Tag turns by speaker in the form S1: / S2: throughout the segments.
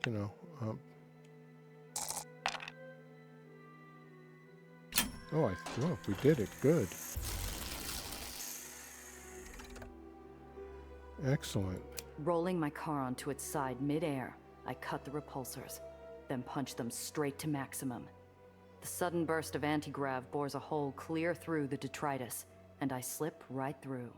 S1: you know. Oh, we did it. Good. Excellent.
S2: Rolling my car onto its side mid-air, I cut the repulsors, then punched them straight to maximum. The sudden burst of anti-grav bores a hole clear through the detritus, and I slip right through.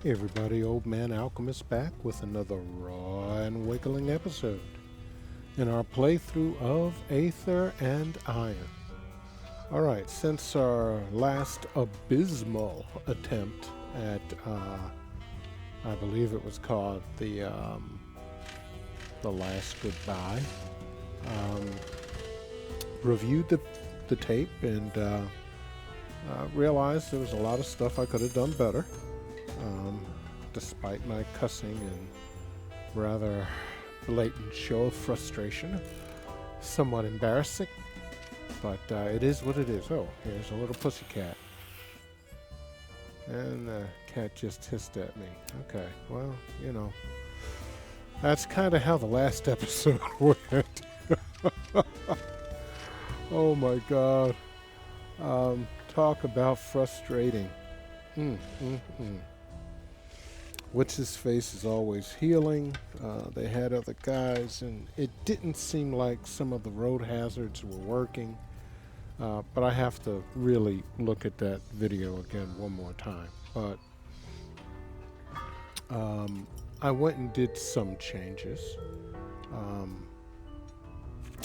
S1: Hey everybody, Old Man Alchemist back with another raw and wiggling episode in our playthrough of Aether and Iron. Alright, since our last abysmal attempt at, I believe it was called the Last Goodbye, reviewed the tape and realized there was a lot of stuff I could have done better. Despite my cussing and rather blatant show of frustration. Somewhat embarrassing, but it is what it is. Oh, here's a little pussycat. And the cat just hissed at me. Okay, well, you know, that's kind of how the last episode went. Oh my god. Talk about frustrating. What's-his-face is always healing. They had other guys, and it didn't seem like some of the road hazards were working. But I have to really look at that video again one more time. But I went and did some changes.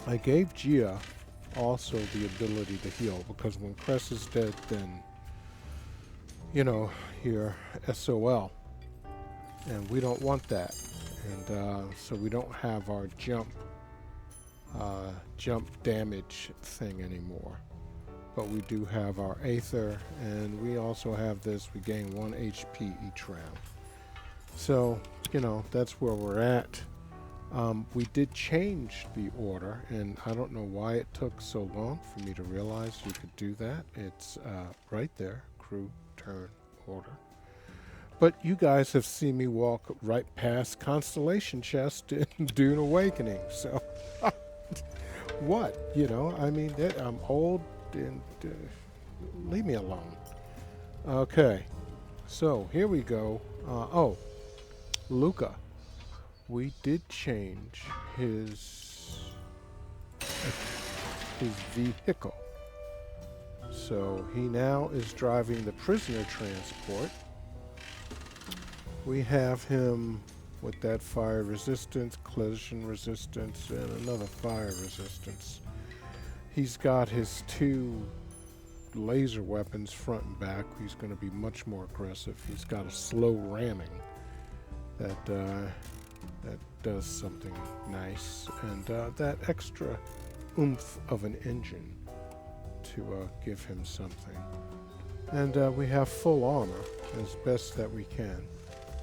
S1: I gave Gia also the ability to heal, because when Cress is dead, then, you know, you're SOL. And we don't want that, and so we don't have our jump damage thing anymore. But we do have our Aether, and we also have this. We gain 1 HP each round. So, you know, that's where we're at. We did change the order, and I don't know why it took so long for me to realize you could do that. It's right there, crew turn order. But you guys have seen me walk right past Constellation Chest in Dune Awakening, so what? You know, I mean, I'm old, and leave me alone. Okay, so here we go. Oh, Luca. We did change his vehicle. So he now is driving the prisoner transport. We have him with that fire resistance, collision resistance, and another fire resistance. He's got his 2 laser weapons front and back. He's going to be much more aggressive. He's got a slow ramming that does something nice, and that extra oomph of an engine to give him something. And we have full armor as best that we can.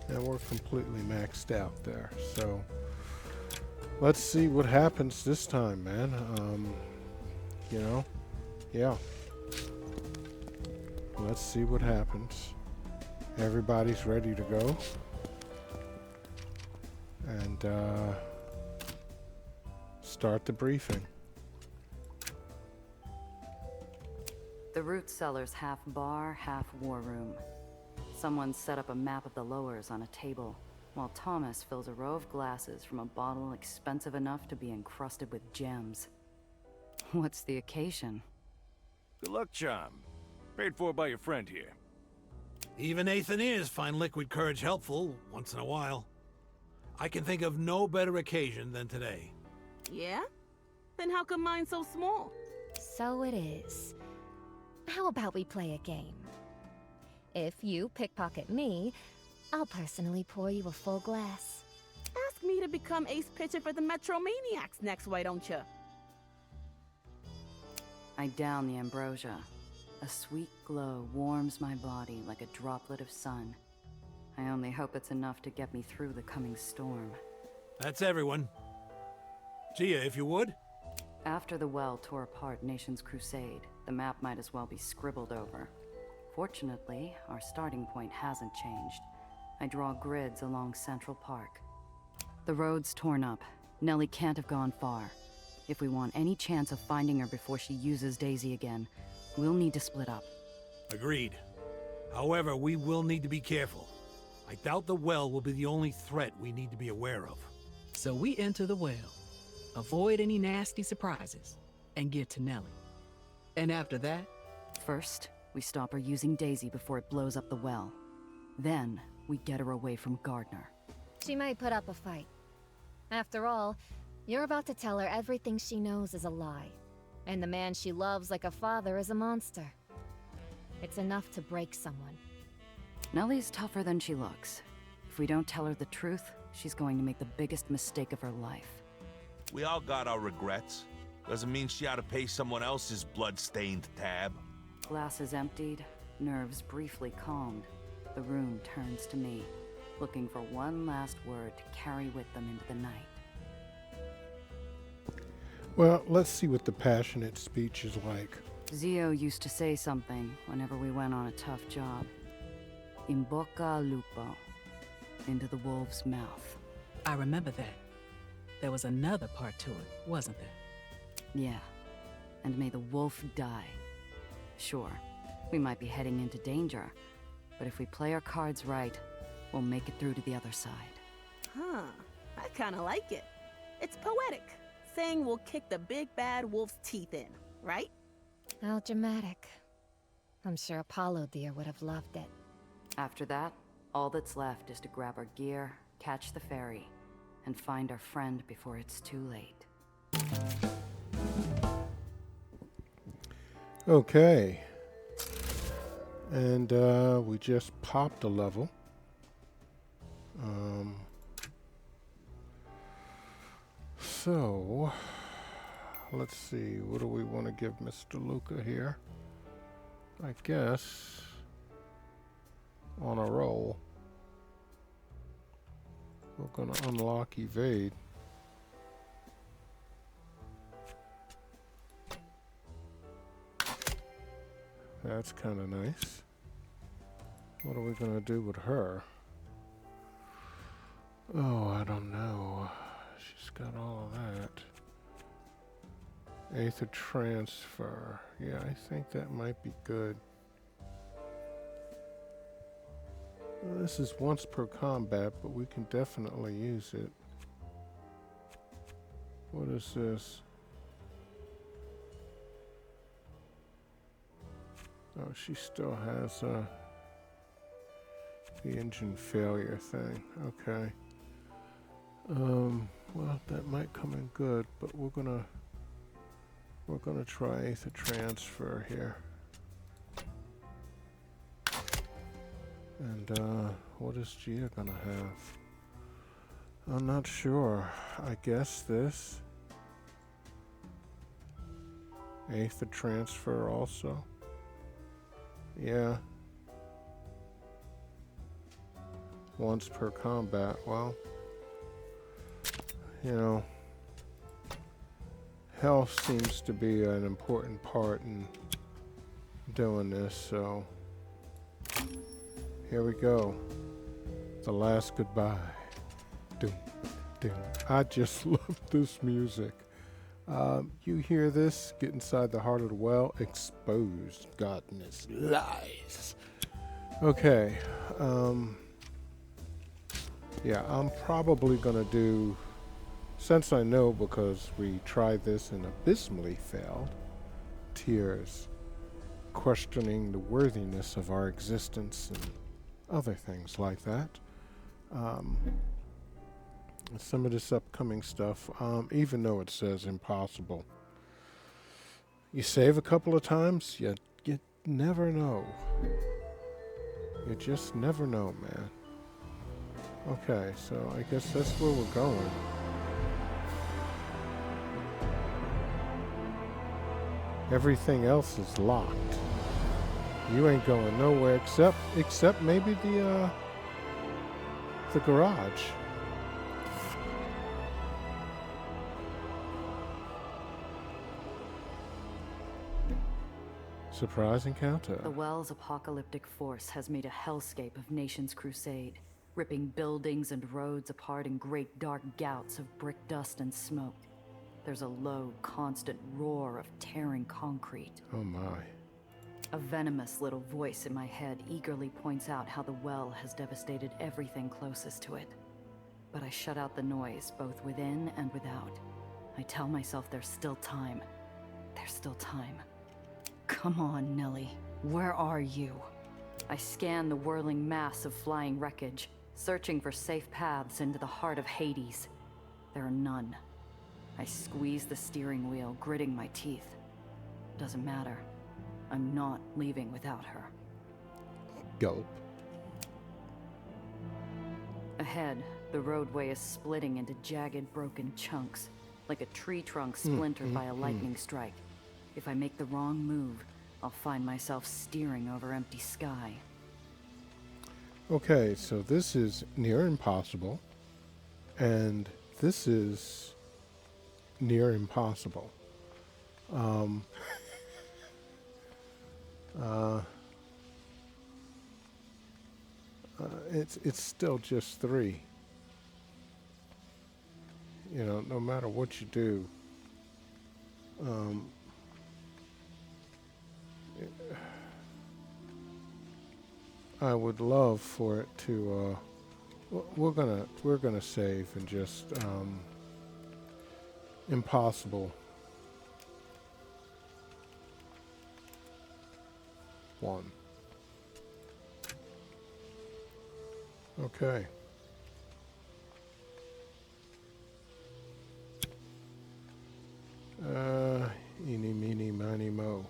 S1: And we're completely maxed out there. So let's see what happens this time, man. You know, yeah. Let's see what happens. Everybody's ready to go. And start the briefing.
S2: The root cellar's half bar, half war room. Someone set up a map of the lowers on a table, while Thomas fills a row of glasses from a bottle expensive enough to be encrusted with gems. What's the occasion?
S3: Good luck charm. Paid for by your friend here.
S4: Even Aetherians find liquid courage helpful once in a while. I can think of no better occasion than today.
S5: Yeah? Then how come mine's so small?
S6: So it is. How about we play a game? If you pickpocket me, I'll personally pour you a full glass.
S5: Ask me to become ace pitcher for the Metromaniacs next, why don't you?
S2: I down the ambrosia. A sweet glow warms my body like a droplet of sun. I only hope it's enough to get me through the coming storm.
S4: That's everyone. Gia, if you would.
S2: After the well tore apart Nation's crusade, the map might as well be scribbled over. Fortunately, our starting point hasn't changed. I draw grids along Central Park. The road's torn up. Nellie can't have gone far. If we want any chance of finding her before she uses Daisy again, we'll need to split up.
S4: Agreed. However, we will need to be careful. I doubt the well will be the only threat we need to be aware of.
S7: So we enter the well, avoid any nasty surprises, and get to Nellie. And after that,
S2: First, we stop her using Daisy before it blows up the well. Then, we get her away from Gardner.
S6: She might put up a fight. After all, you're about to tell her everything she knows is a lie. And the man she loves like a father is a monster. It's enough to break someone.
S2: Nellie's tougher than she looks. If we don't tell her the truth, she's going to make the biggest mistake of her life.
S8: We all got our regrets. Doesn't mean she ought to pay someone else's blood-stained tab.
S2: Glasses emptied, nerves briefly calmed. The room turns to me, looking for one last word to carry with them into the night.
S1: Well, let's see what the passionate speech is like.
S2: Zio used to say something whenever we went on a tough job. In bocca al lupo. Into the wolf's mouth.
S7: I remember that. There was another part to it, wasn't there?
S2: Yeah. And may the wolf die. Sure, we might be heading into danger, but if we play our cards right, we'll make it through to the other side.
S5: Huh. I kinda like it. It's poetic. Saying we'll kick the big bad wolf's teeth in, right?
S6: How dramatic. I'm sure Apollo dear would have loved it.
S2: After that, all that's left is to grab our gear, catch the ferry, and find our friend before it's too late.
S1: Okay. And we just popped a level. So, let's see. What do we want to give Mr. Luca here? I guess on a roll, we're going to unlock evade. That's kind of nice. What are we going to do with her? Oh, I don't know. She's got all of that. Aether transfer. Yeah, I think that might be good. Well, this is once per combat, but we can definitely use it. What is this? Oh, she still has the engine failure thing. Okay. Well, that might come in good, but we're gonna try Aether transfer here. And what is Gia gonna have? I'm not sure. I guess this. Aether transfer also. Yeah. Once per combat. Well, you know, health seems to be an important part in doing this, so here we go. The last goodbye. Doom, doom. I just love this music. You hear this? Get inside the heart of the well. Exposed. Godness. Lies. Okay. Yeah, I'm probably gonna do, since I know because we tried this and abysmally failed, Tears, questioning the worthiness of our existence and other things like that. Some of this upcoming stuff, even though it says impossible, you save a couple of times, you never know. You just never know, man. Okay, so I guess that's where we're going. Everything else is locked. You ain't going nowhere except maybe the garage. Surprise encounter.
S2: The well's apocalyptic force has made a hellscape of nations crusade, ripping buildings and roads apart in great dark gouts of brick dust and smoke. There's a low, constant roar of tearing concrete.
S1: Oh my.
S2: A venomous little voice in my head eagerly points out how the well has devastated everything closest to it. But I shut out the noise, both within and without. I tell myself there's still time. There's still time. Come on, Nellie. Where are you? I scan the whirling mass of flying wreckage, searching for safe paths into the heart of Hades. There are none. I squeeze the steering wheel, gritting my teeth. Doesn't matter. I'm not leaving without her.
S1: Gulp.
S2: Ahead, the roadway is splitting into jagged, broken chunks, like a tree trunk splintered by a lightning strike. If I make the wrong move, I'll find myself steering over empty sky.
S1: Okay, so this is near impossible, and this is near impossible. It's still just 3. You know, no matter what you do, I would love for it to. We're gonna save and just impossible. 1. Okay. Eeny, meeny, miny, mo.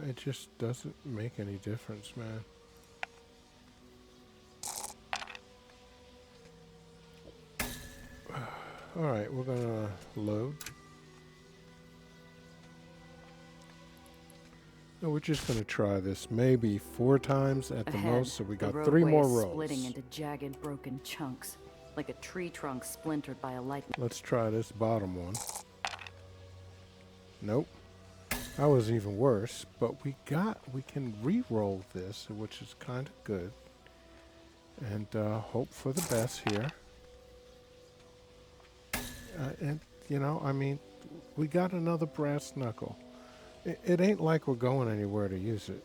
S1: It just doesn't make any difference, man. Alright, we're gonna load. No, we're just gonna try this maybe 4 times at the
S2: Ahead,
S1: most, so we
S2: the
S1: got 3
S2: roadway
S1: more
S2: is
S1: rolls.
S2: splitting into jagged, broken chunks, like a tree trunk splintered by a lightning.
S1: Let's try this bottom one. Nope. That was even worse, but we can re-roll this, which is kind of good. And hope for the best here. And, you know, I mean, we got another brass knuckle. It ain't like we're going anywhere to use it.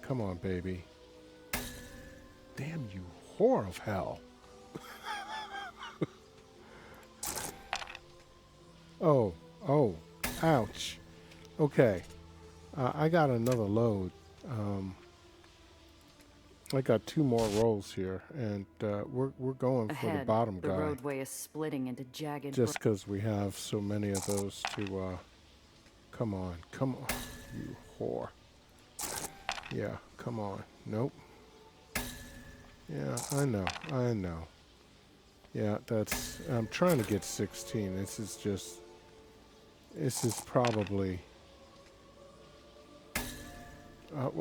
S1: Come on, baby. Damn you, whore of hell. Oh, ouch. Okay, I got another load. I got 2 more rolls here, and we're going for the
S2: Ahead,
S1: bottom
S2: the
S1: guy.
S2: roadway is splitting into jagged.
S1: Just because we have so many of those to. Come on, you whore. Yeah, come on. Nope. Yeah, I know. Yeah, that's. I'm trying to get 16. This is probably.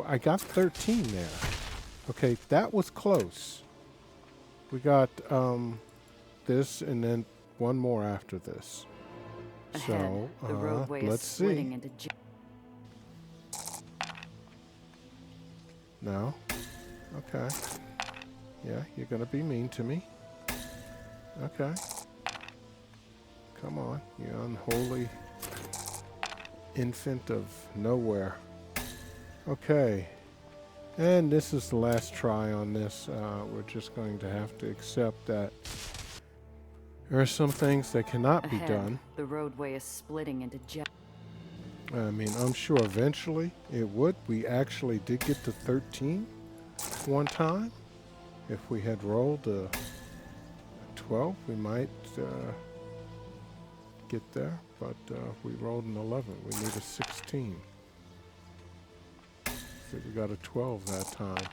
S1: I got 13 there. Okay, that was close. We got this and then 1 more after this.
S2: Ahead,
S1: So
S2: the roadway
S1: let's
S2: is splitting
S1: see.
S2: into
S1: No? Okay. Yeah, you're gonna be mean to me. Okay. Come on, you unholy infant of nowhere. Okay. And this is the last try on this. We're just going to have to accept that there are some things that cannot be
S2: Ahead,
S1: done.
S2: the roadway is splitting into
S1: I mean, I'm sure eventually it would. We actually did get to 13 one time. If we had rolled a 12, we might get there. But we rolled an 11. We need a 16. So we got a 12 that time.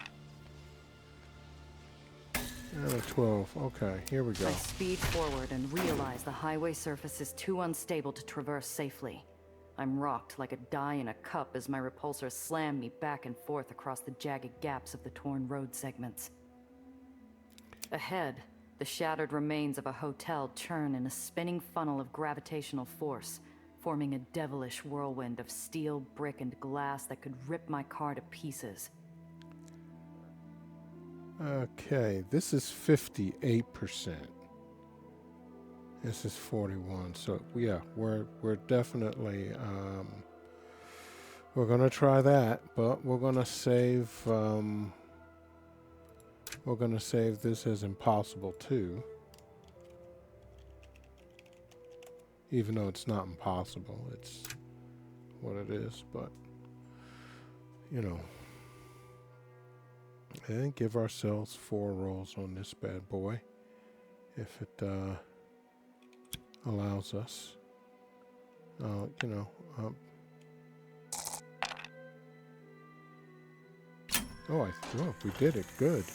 S1: And a 12. Okay, here we go.
S2: I speed forward and realize the highway surface is too unstable to traverse safely. I'm rocked like a die in a cup as my repulsors slam me back and forth across the jagged gaps of the torn road segments. Ahead, the shattered remains of a hotel churn in a spinning funnel of gravitational force, forming a devilish whirlwind of steel, brick, and glass that could rip my car to pieces.
S1: Okay, this is 58%. This is 41. So yeah, we're definitely we're gonna try that, but we're gonna save this as impossible too. Even though it's not impossible, it's what it is, but you know. And give ourselves 4 rolls on this bad boy, if it allows us. You know. Oh, we did it. Good.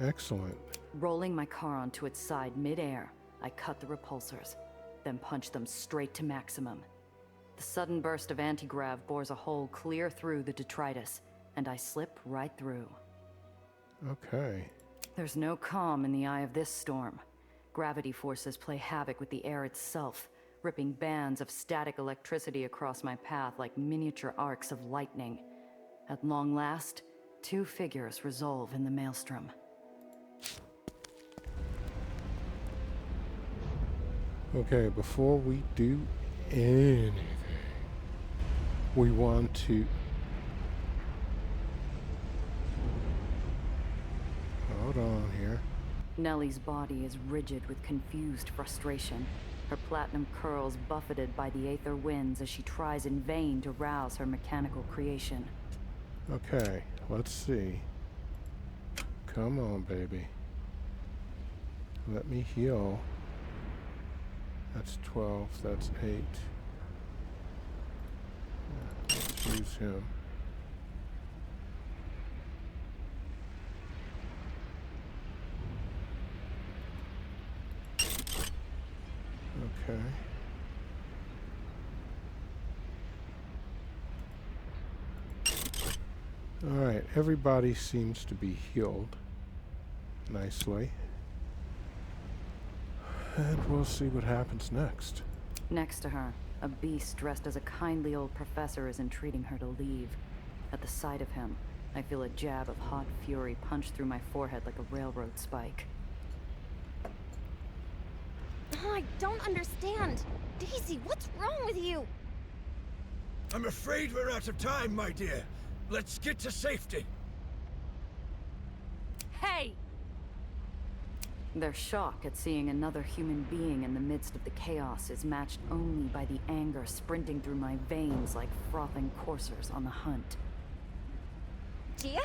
S1: Excellent.
S2: Rolling my car onto its side mid-air, I cut the repulsors, then punched them straight to maximum. The sudden burst of anti-grav bores a hole clear through the detritus, and I slip right through.
S1: Okay.
S2: There's no calm in the eye of this storm. Gravity forces play havoc with the air itself, ripping bands of static electricity across my path like miniature arcs of lightning. At long last, 2 figures resolve in the maelstrom.
S1: Okay, before we do anything, we want to... Hold on here.
S2: Nellie's body is rigid with confused frustration, her platinum curls buffeted by the Aether winds as she tries in vain to rouse her mechanical creation.
S1: Okay, let's see. Come on, baby. Let me heal. That's 12, that's 8. Let's use him. Okay. Alright, everybody seems to be healed nicely. And we'll see what happens next.
S2: Next to her, a beast dressed as a kindly old professor is entreating her to leave. At the sight of him, I feel a jab of hot fury punch through my forehead like a railroad spike.
S6: I don't understand. Daisy, what's wrong with you?
S3: I'm afraid we're out of time, my dear. Let's get to safety.
S2: Hey! Their shock at seeing another human being in the midst of the chaos is matched only by the anger sprinting through my veins like frothing coursers on the hunt.
S6: Gia?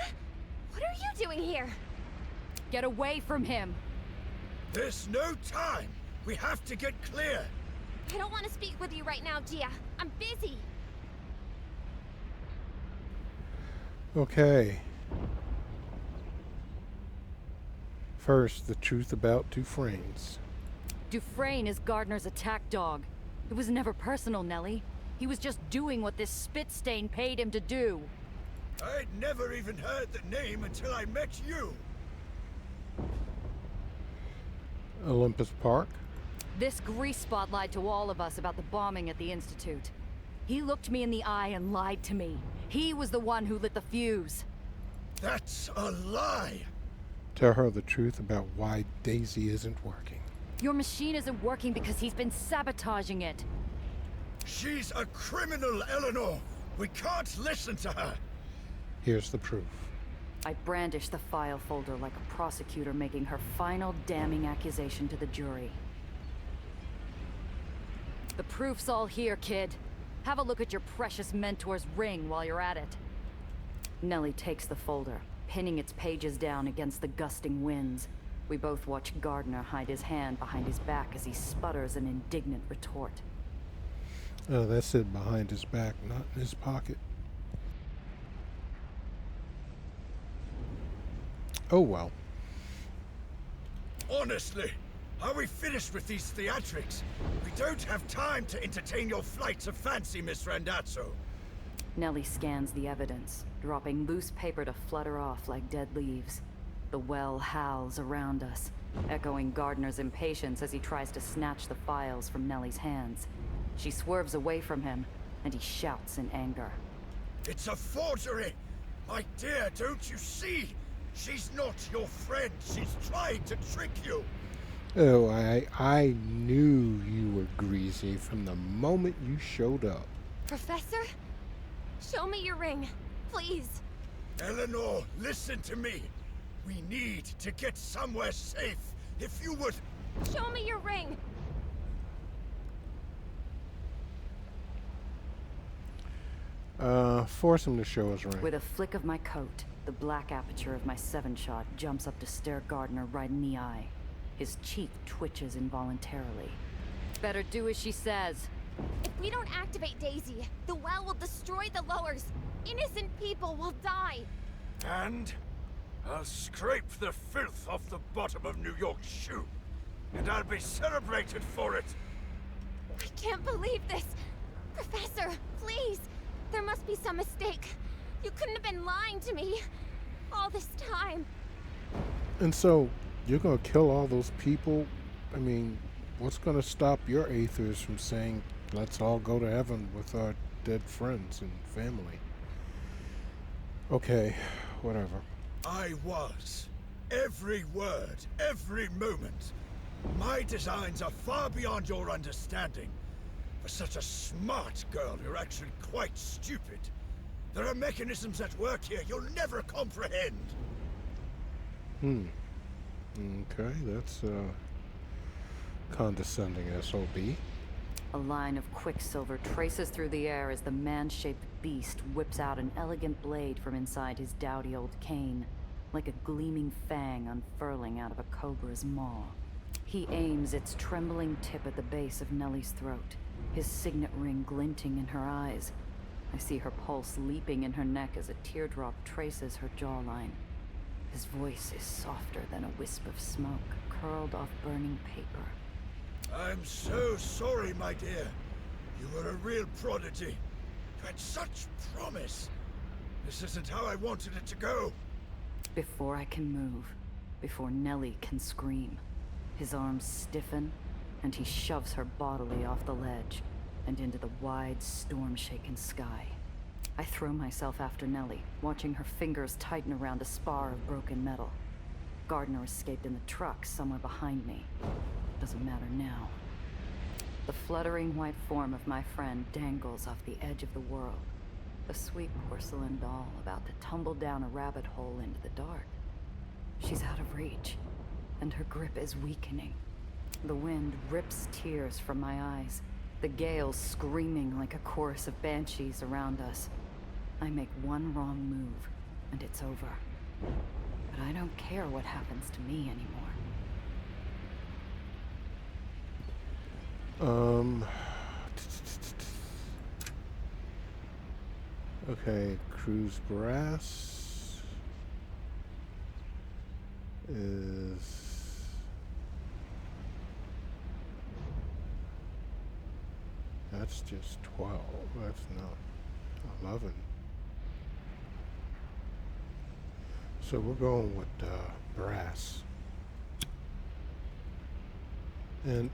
S6: What are you doing here?
S2: Get away from him!
S3: There's no time. We have to get clear.
S6: I don't want to speak with you right now, Gia. I'm busy.
S1: Okay. First, the truth about Dufresne's.
S2: Dufresne is Gardner's attack dog. It was never personal, Nellie. He was just doing what this spit stain paid him to do.
S3: I'd never even heard the name until I met you.
S1: Olympus Park.
S2: This grease spot lied to all of us about the bombing at the Institute. He looked me in the eye and lied to me. He was the one who lit the fuse.
S3: That's a lie.
S1: Tell her the truth about why Daisy isn't working.
S2: Your machine isn't working because he's been sabotaging it.
S3: She's a criminal, Eleanor. We can't listen to her.
S1: Here's the proof.
S2: I brandished the file folder like a prosecutor making her final damning accusation to the jury. The proof's all here, kid. Have a look at your precious mentor's ring while you're at it. Nellie takes the folder, pinning its pages down against the gusting winds. We both watch Gardner hide his hand behind his back as he sputters an indignant retort.
S1: Oh, that's it, behind his back, not in his pocket. Oh well.
S3: Honestly, are we finished with these theatrics? We don't have time to entertain your flights of fancy, Miss Randazzo.
S2: Nellie scans the evidence, dropping loose paper to flutter off like dead leaves. The well howls around us, echoing Gardner's impatience as he tries to snatch the files from Nellie's hands. She swerves away from him, and he shouts in anger.
S3: It's a forgery! My dear, don't you see? She's not your friend. She's trying to trick you.
S1: Oh, I knew you were greasy from the moment you showed up.
S9: Professor? Show me your ring, please.
S3: Eleanor, listen to me. We need to get somewhere safe. If you would...
S9: Show me your ring!
S1: Force him to show his ring.
S2: With a flick of my coat, the black aperture of my 7-shot jumps up to stare Gardner right in the eye. His cheek twitches involuntarily. Better do as she says.
S9: If we don't activate Daisy, the well will destroy the lowers. Innocent people will die.
S3: And I'll scrape the filth off the bottom of New York's shoe. And I'll be celebrated for it.
S9: I can't believe this. Professor, please. There must be some mistake. You couldn't have been lying to me all this time.
S1: And so, you're gonna kill all those people? I mean, what's gonna stop your Aethers from saying, let's all go to heaven with our dead friends and family? Okay, whatever.
S3: I was. Every word, every moment. My designs are far beyond your understanding. For such a smart girl, you're actually quite stupid. There are mechanisms at work here you'll never comprehend.
S1: Okay, that's condescending SOB.
S2: A line of quicksilver traces through the air as the man-shaped beast whips out an elegant blade from inside his dowdy old cane, like a gleaming fang unfurling out of a cobra's maw. He aims its trembling tip at the base of Nellie's throat, his signet ring glinting in her eyes. I see her pulse leaping in her neck as a teardrop traces her jawline. His voice is softer than a wisp of smoke curled off burning paper.
S3: I'm so sorry, my dear. You were a real prodigy. You had such promise. This isn't how I wanted it to go.
S2: Before I can move, before Nellie can scream, his arms stiffen, and he shoves her bodily off the ledge and into the wide, storm-shaken sky. I throw myself after Nellie, watching her fingers tighten around a spar of broken metal. Gardner escaped in the truck somewhere behind me. Doesn't matter now. The fluttering white form of my friend dangles off the edge of the world, a sweet porcelain doll about to tumble down a rabbit hole into the dark. She's out of reach, and her grip is weakening. The wind rips tears from my eyes, the gale screaming like a chorus of banshees around us. I make one wrong move, and it's over. But I don't care what happens to me anymore.
S1: Okay, cruise brass is that's just 12. That's not 11. So we're going with brass.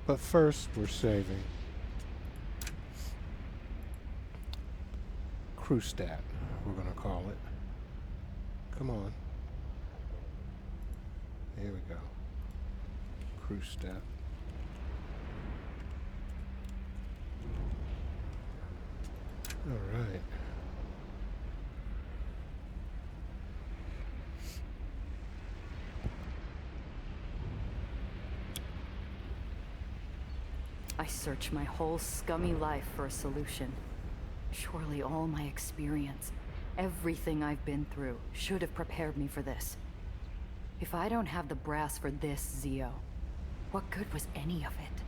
S1: But first we're saving crew stat, we're gonna call it. Come on. Here we go. Crew stat. All right.
S2: I search my whole scummy life for a solution. Surely all my experience, everything I've been through, should have prepared me for this. If I don't have the brass for this, Zio, what good was any of it?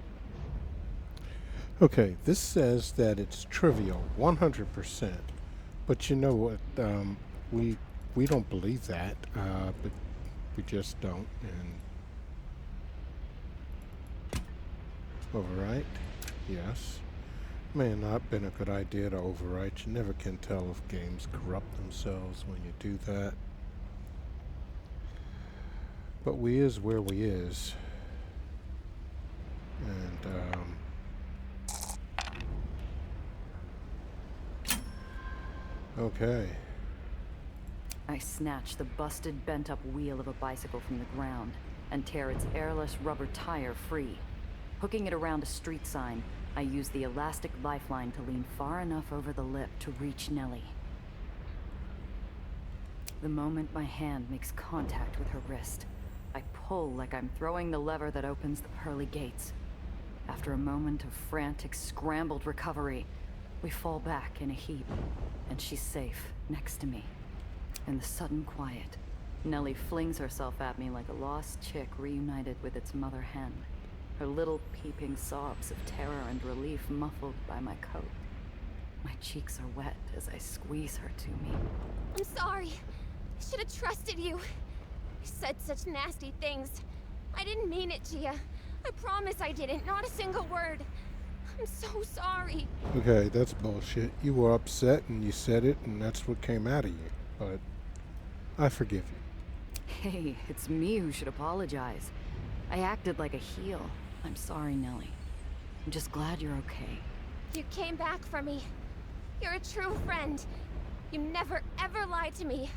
S1: Okay, this says that it's trivial, 100%. But you know what? We don't believe that, but we just don't. And overwrite, yes. May have not been a good idea to overwrite. You never can tell if games corrupt themselves when you do that. But we is where we is. And, okay.
S2: I snatch the busted, bent-up wheel of a bicycle from the ground and tear its airless rubber tire free. Hooking it around a street sign, I use the elastic lifeline to lean far enough over the lip to reach Nellie. The moment my hand makes contact with her wrist, I pull like I'm throwing the lever that opens the pearly gates. After a moment of frantic, scrambled recovery, we fall back in a heap, and she's safe next to me. In the sudden quiet, Nellie flings herself at me like a lost chick reunited with its mother hen, her little peeping sobs of terror and relief muffled by my coat. My cheeks are wet as I squeeze her to me.
S9: I'm sorry. I should have trusted you. You said such nasty things. I didn't mean it, Gia. I promise I didn't. Not a single word. I'm so sorry.
S1: Okay, that's bullshit. You were upset and you said it, and that's what came out of you. But I forgive you.
S2: Hey, it's me who should apologize. I acted like a heel. I'm sorry, Nellie. I'm just glad you're okay.
S9: You came back for me. You're a true friend. You never ever lied to me.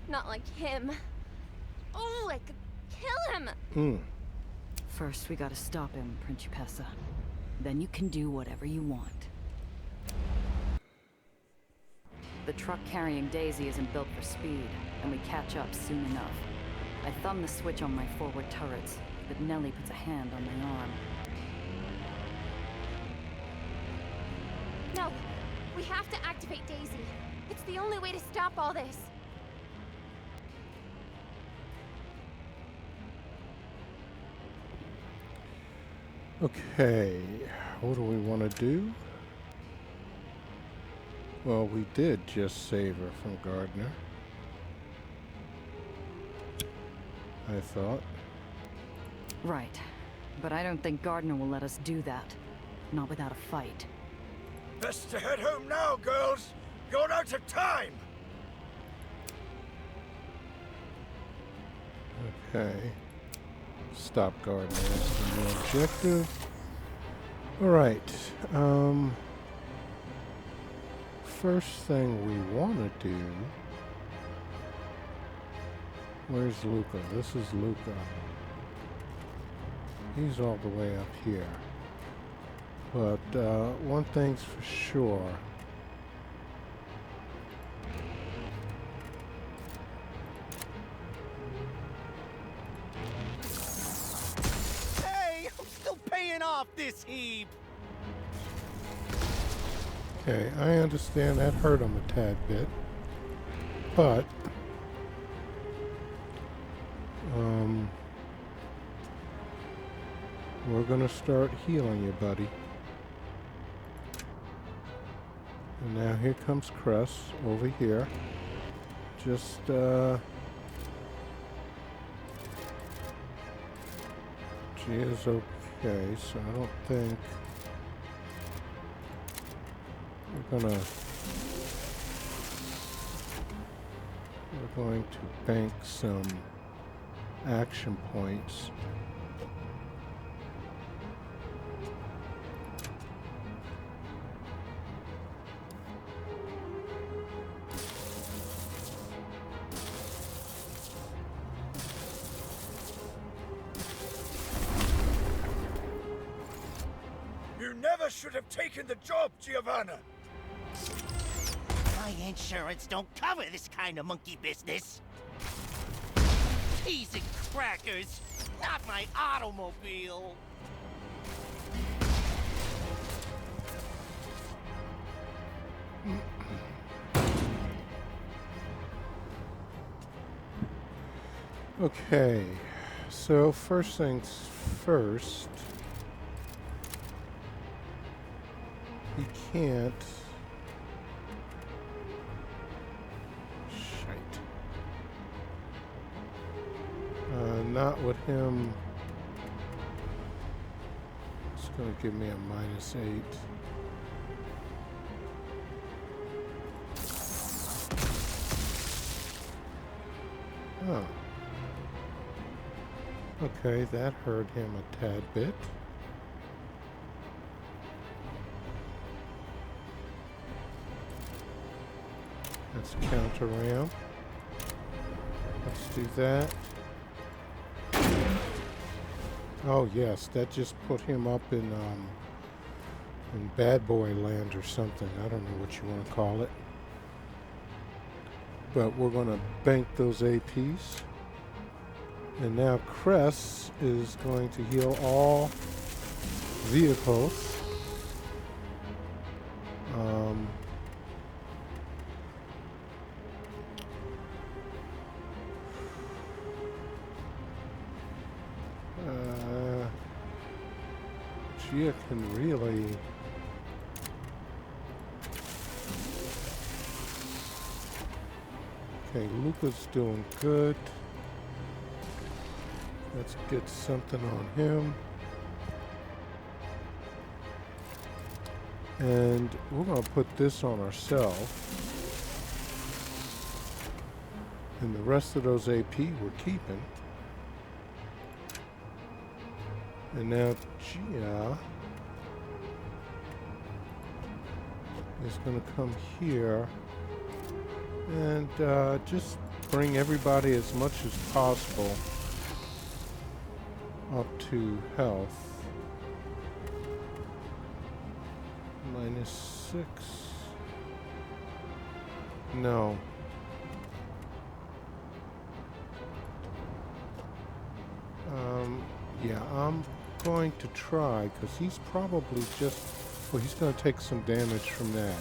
S9: Not like him. Oh, I could kill him.
S2: First, we gotta stop him, Principessa. Then you can do whatever you want. The truck carrying Daisy isn't built for speed, and we catch up soon enough. I thumb the switch on my forward turrets, but Nellie puts a hand on my arm.
S9: No, we have to activate Daisy. It's the only way to stop all this.
S1: Okay, what do we want to do? Well, we did just save her from Gardner, I thought.
S2: Right, but I don't think Gardner will let us do that. Not without a fight.
S3: Best to head home now, girls. You're out of time.
S1: Okay. Stop Gardner. That's the new objective. Alright. First thing we want to do... Where's Luca? This is Luca. He's all the way up here. But one thing's for sure.
S10: Hey, I'm still paying off this heap.
S1: Okay, I understand that hurt him a tad bit. But... we're gonna start healing you, buddy. And now here comes Cress over here. Just, she is okay, so I don't think we're going to bank some action points.
S3: You never should have taken the job, Giovanna.
S10: My insurance don't cover this kind of monkey business. Cheese and crackers, not my automobile.
S1: Okay, so first things first, he can't. Shite. Not with him. It's gonna give me a -8. Oh. Okay, that hurt him a tad bit. Let's counter ram. Let's do that. Oh yes, that just put him up in bad boy land or something. I don't know what you want to call it. But we're going to bank those APs. And now Cress is going to heal all vehicles. Gia can really... Okay, Luca's doing good. Let's get something on him. And we're going to put this on ourselves. And the rest of those AP we're keeping. And now Gia is going to come here and just bring everybody as much as possible up to health. -6. No. Yeah, I'm going to try, because he's probably just... Well, he's going to take some damage from that.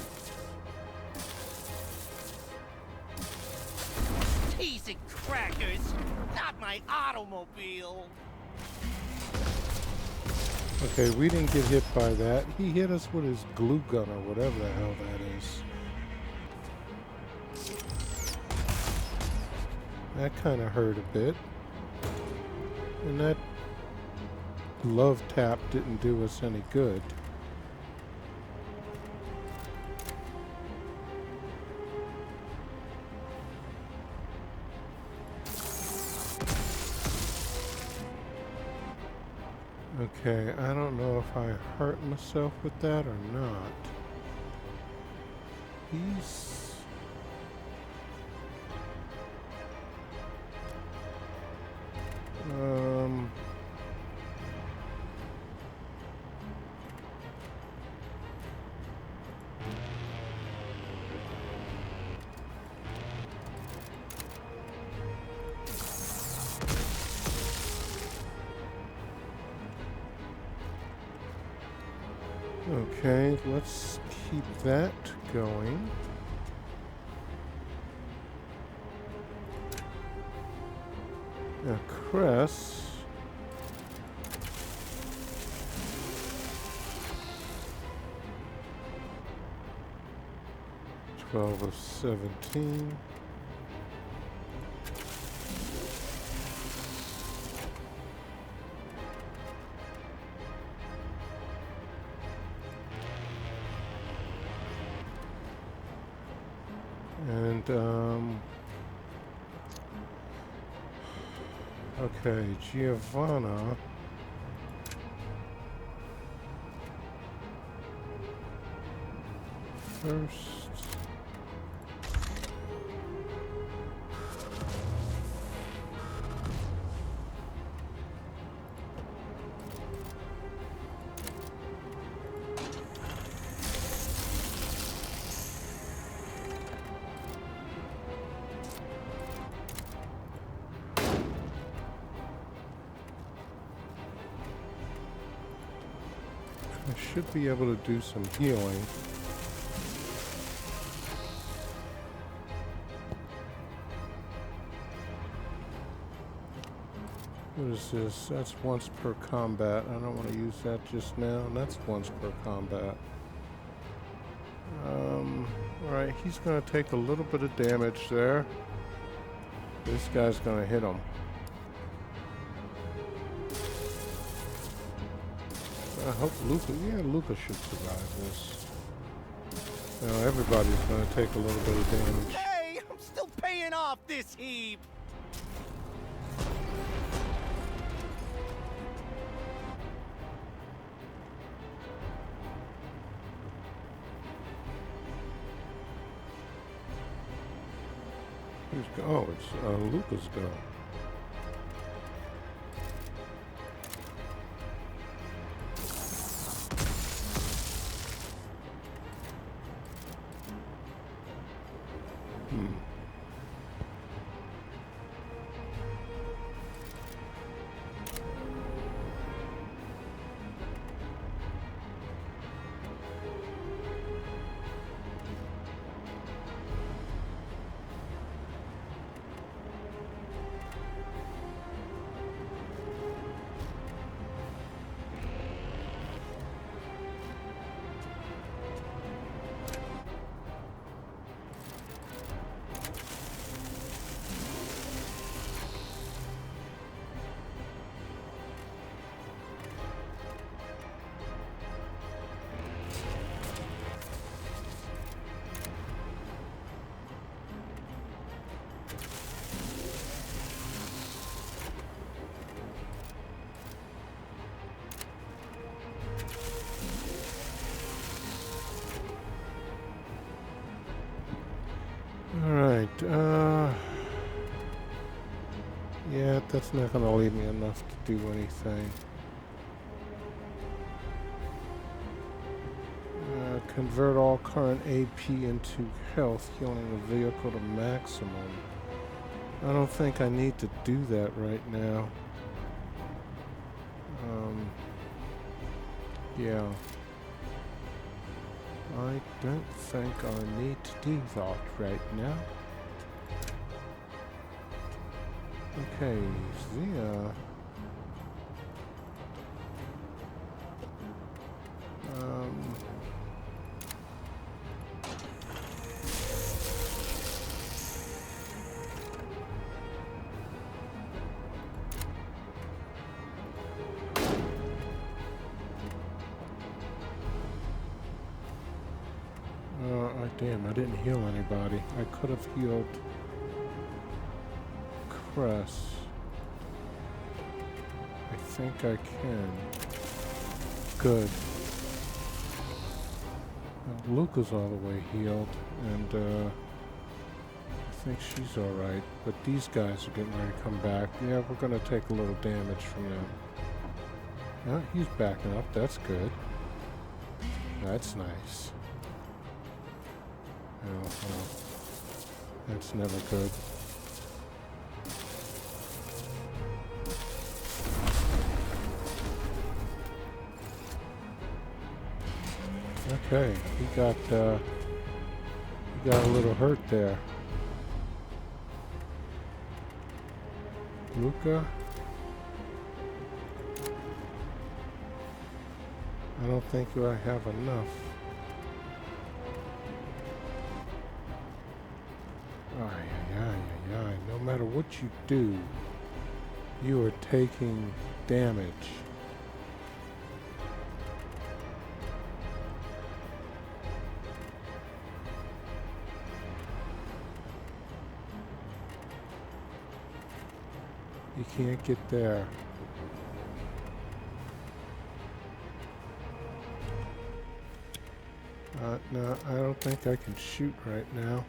S10: Teasing crackers, not my automobile.
S1: Okay, we didn't get hit by that. He hit us with his glue gun or whatever the hell that is. That kind of hurt a bit. And that love tap didn't do us any good. Okay, I don't know if I hurt myself with that or not. He's... Okay, let's keep that going. Now, Cress. $12 of 17. And, okay, Giovanna. First. I should be able to do some healing. What is this? That's once per combat. I don't want to use that just now. And that's once per combat. Alright, he's going to take a little bit of damage there. This guy's going to hit him. I hope Luca should survive this. Now everybody's going to take a little bit of damage.
S10: Hey, I'm still paying off this heap.
S1: Who's go? Oh, it's Luca's go. Alright, yeah, that's not gonna leave me enough to do anything. Convert all current AP into health, healing the vehicle to maximum. I don't think I need to do that right now. Yeah. I don't think I need to do that right now. Okay, Zia. Damn, I didn't heal anybody. I could have healed Cress. I think I can. Good. Luca's all the way healed, and I think she's alright. But these guys are getting ready to come back. Yeah, we're going to take a little damage from them. Yeah, he's backing up. That's good. That's nice. Oh, well, that's never good. Okay, he got a little hurt there. Luca? I don't think I have enough. No matter what you do, you are taking damage. You can't get there. No, I don't think I can shoot right now.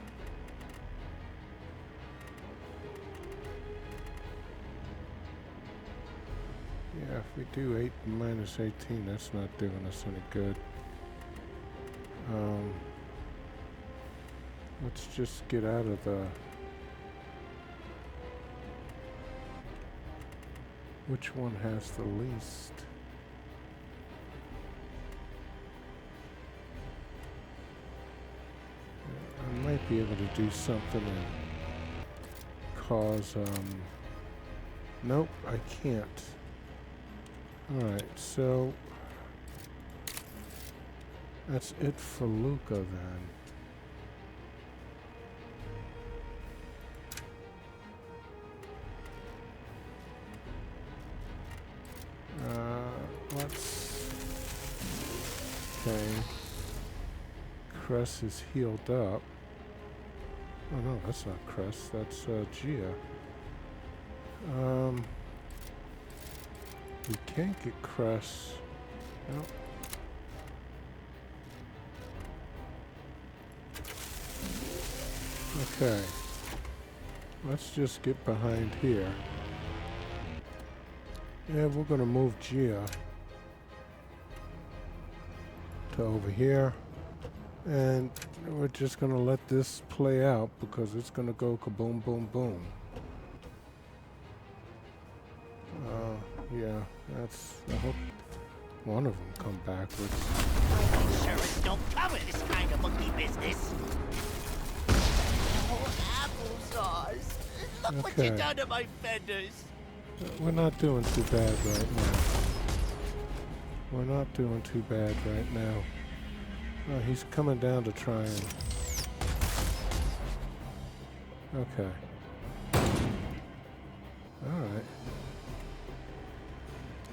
S1: Yeah, if we do 8 minus 18, that's not doing us any good. Let's just get out of the... Which one has the least? I might be able to do something and cause, nope, I can't. Alright, so that's it for Luca then. Okay. Cress is healed up. Oh no, that's not Cress, that's Gia. We can't get Cress. Nope. Okay. let's just get behind here. Yeah, we're gonna move Gia to over here. And we're just gonna let this play out because it's gonna go kaboom, boom, boom. Yeah, I hope one of them come backwards.
S10: Insurance don't cover this kind of monkey business. Oh, applesauce. Look what you
S1: Okay.
S10: done to my fenders.
S1: We're not doing too bad right now. We're not doing too bad right now. Oh, he's coming down to try and... Okay. Alright.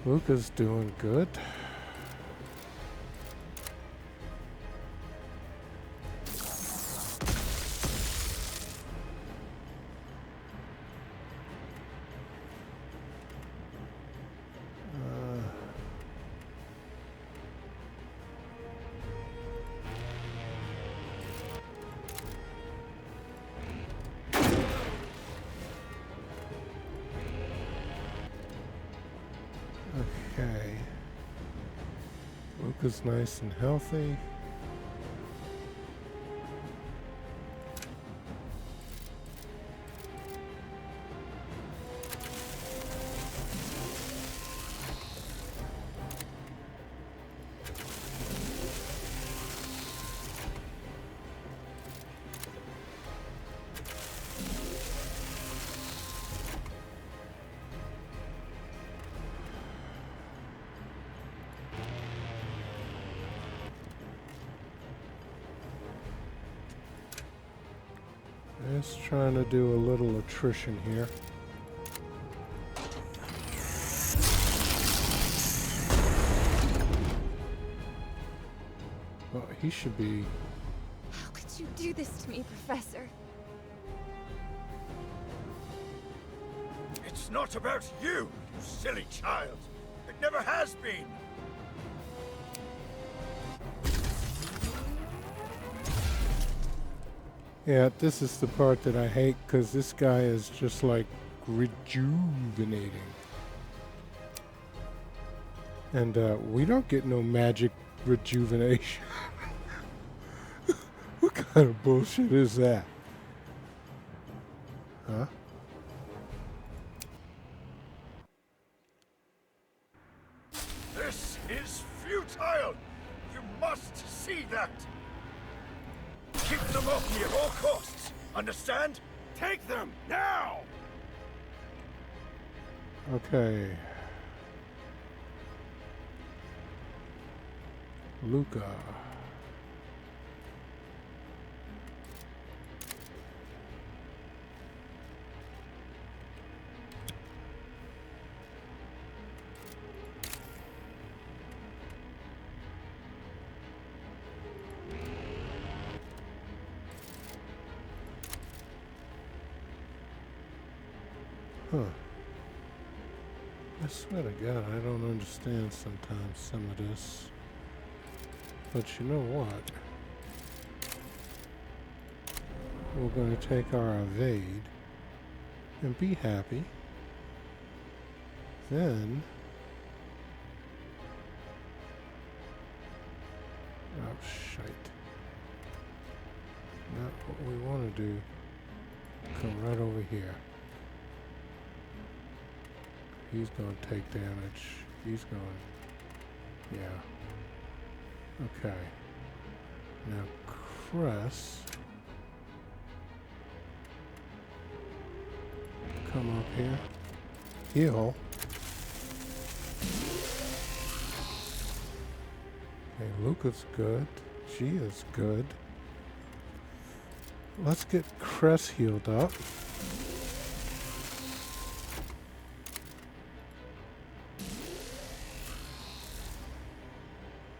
S1: Luca's doing good. Okay. Luca's nice and healthy. Just trying to do a little attrition here. Well, he should be...
S9: How could you do this to me, Professor?
S3: It's not about you, you silly child. It never has been.
S1: Yeah, this is the part that I hate because this guy is just like rejuvenating. And we don't get no magic rejuvenation. What kind of bullshit is that? Huh?
S3: This is futile. You must see that. Keep them off me at all costs. Understand? Take them now.
S1: Okay. Luca. Huh. I swear to God, I don't understand sometimes some of this. But you know what? We're going to take our evade and be happy. Then... Oh, shite. Not what we want to do. Come right over here. He's going to take damage. He's going... Yeah. Okay. Now, Cress... Come up here. Heal. Okay, Luca's good. Gia's good. Let's get Cress healed up.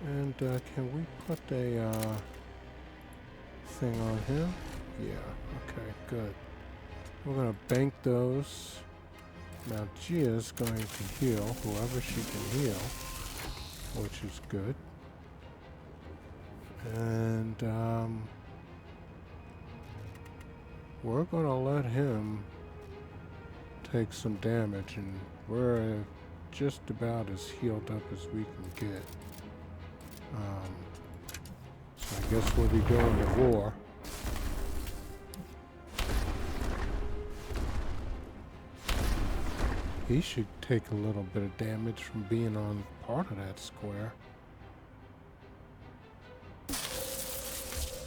S1: And can we put a thing on him? Yeah, okay, good. We're going to bank those. Now Gia's going to heal whoever she can heal, which is good. And we're going to let him take some damage, and we're just about as healed up as we can get. So I guess we'll be going to war. He should take a little bit of damage from being on part of that square.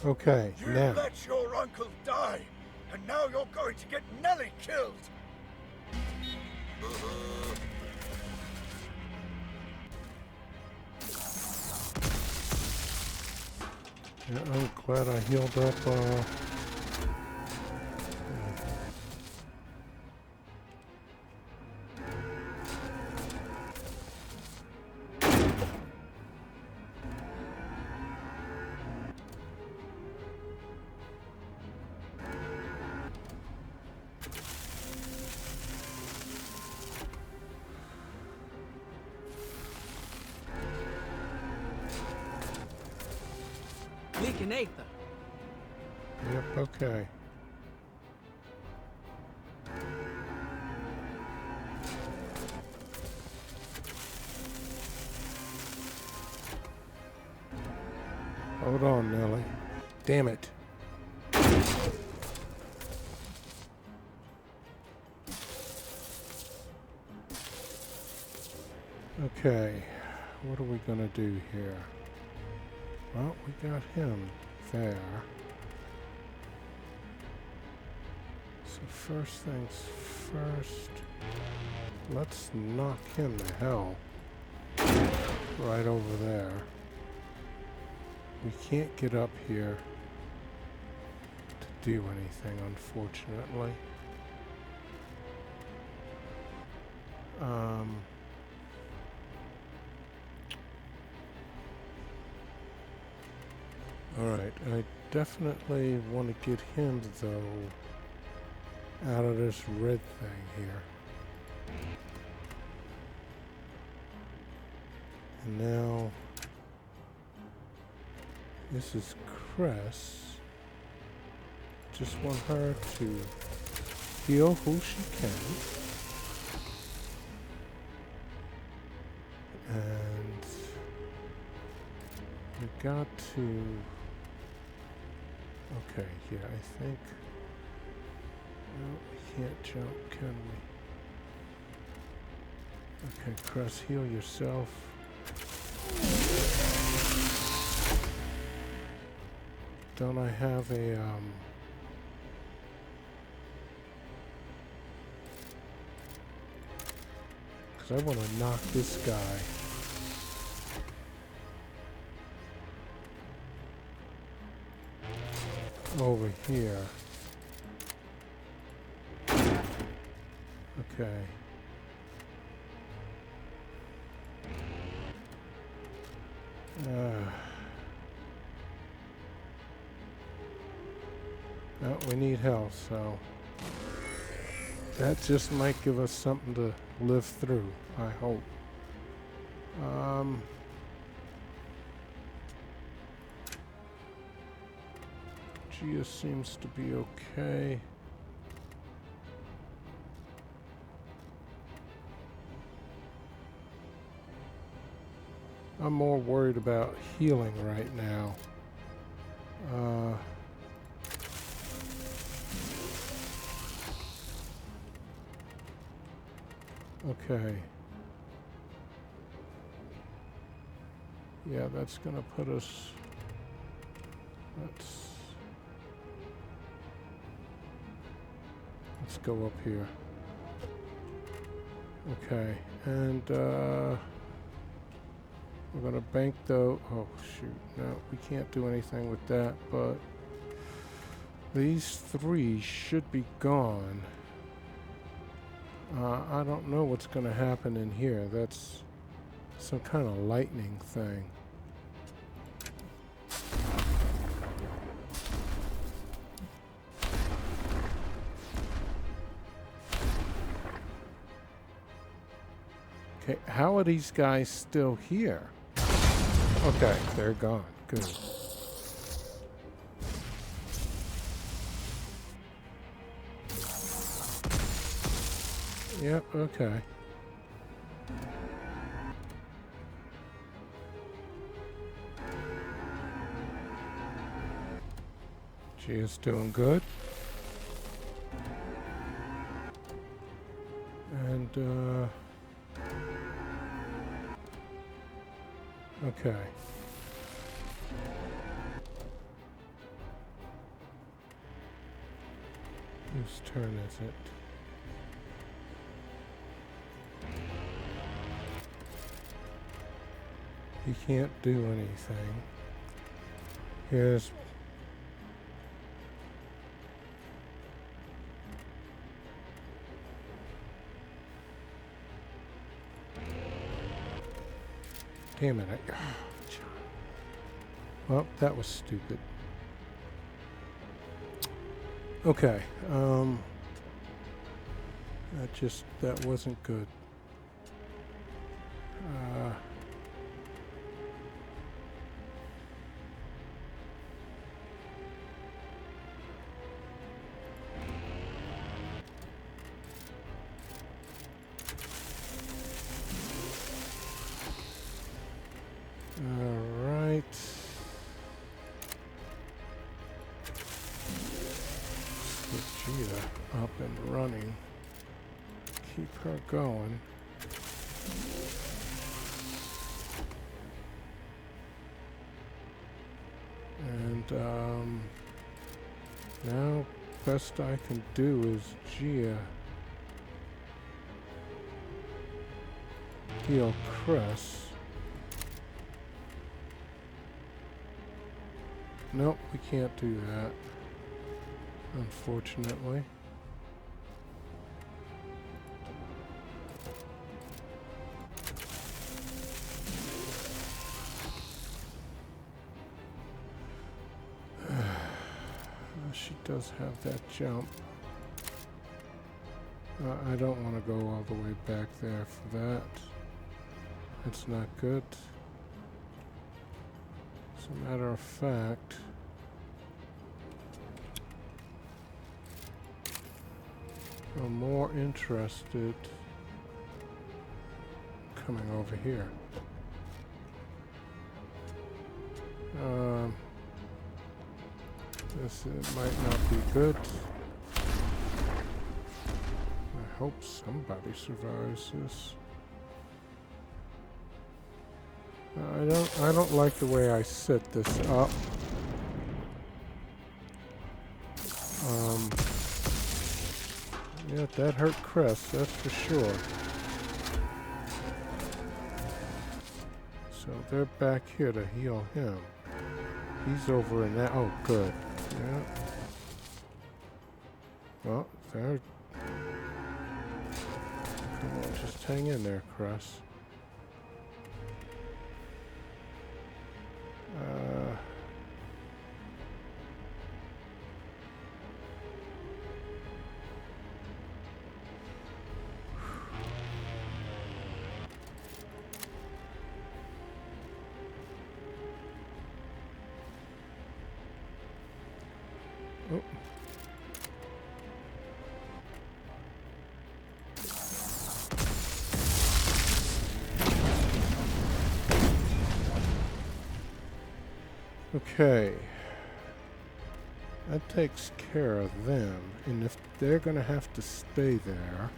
S1: Okay,
S3: You
S1: now.
S3: let your uncle die, and now you're going to get Nellie killed.
S1: Yeah, I'm glad I healed up.
S7: Leaking Aether.
S1: Yep, okay. Hold on, Nelly. Damn it. Okay, what are we gonna do here? Well, we got him there. So first things first, let's knock him to hell. Right over there. We can't get up here to do anything, unfortunately. Alright, I definitely want to get him, though, out of this red thing here. And now, this is Cress. Just want her to heal who she can. And we got to... Okay, yeah, I think... No, we can't jump, can we? Okay, Cress, heal yourself. Don't I have a, because I want to knock this guy. Over here. Okay. Well, we need health, so that just might give us something to live through, I hope. Gia seems to be okay. I'm more worried about healing right now. Okay. Yeah, that's gonna put us... Let's go up here. Okay, and we're gonna bank though. Oh shoot, no, we can't do anything with that, but these three should be gone. I don't know what's gonna happen in here. That's some kind of lightning thing. Okay, how are these guys still here? Okay, they're gone. Good. Yep, okay. She is doing good. And, okay. Whose turn is it? He can't do anything. Here's... Damn it. Well, that was stupid. Okay. That wasn't good. Alright. Get Gia up and running. Keep her going. And now best I can do is Gia heal Chris. Nope, we can't do that, unfortunately. She does have that jump. I don't want to go all the way back there for that. That's not good. As a matter of fact, I'm more interested coming over here. This might not be good. I hope somebody survives this. I don't like the way I set this up. Yeah, that hurt Chris, that's for sure. So they're back here to heal him. He's over in that. Oh, good. Yeah. Well, there. Come on, just hang in there, Chris. Oh. Okay. That takes care of them. And if they're going to have to stay there,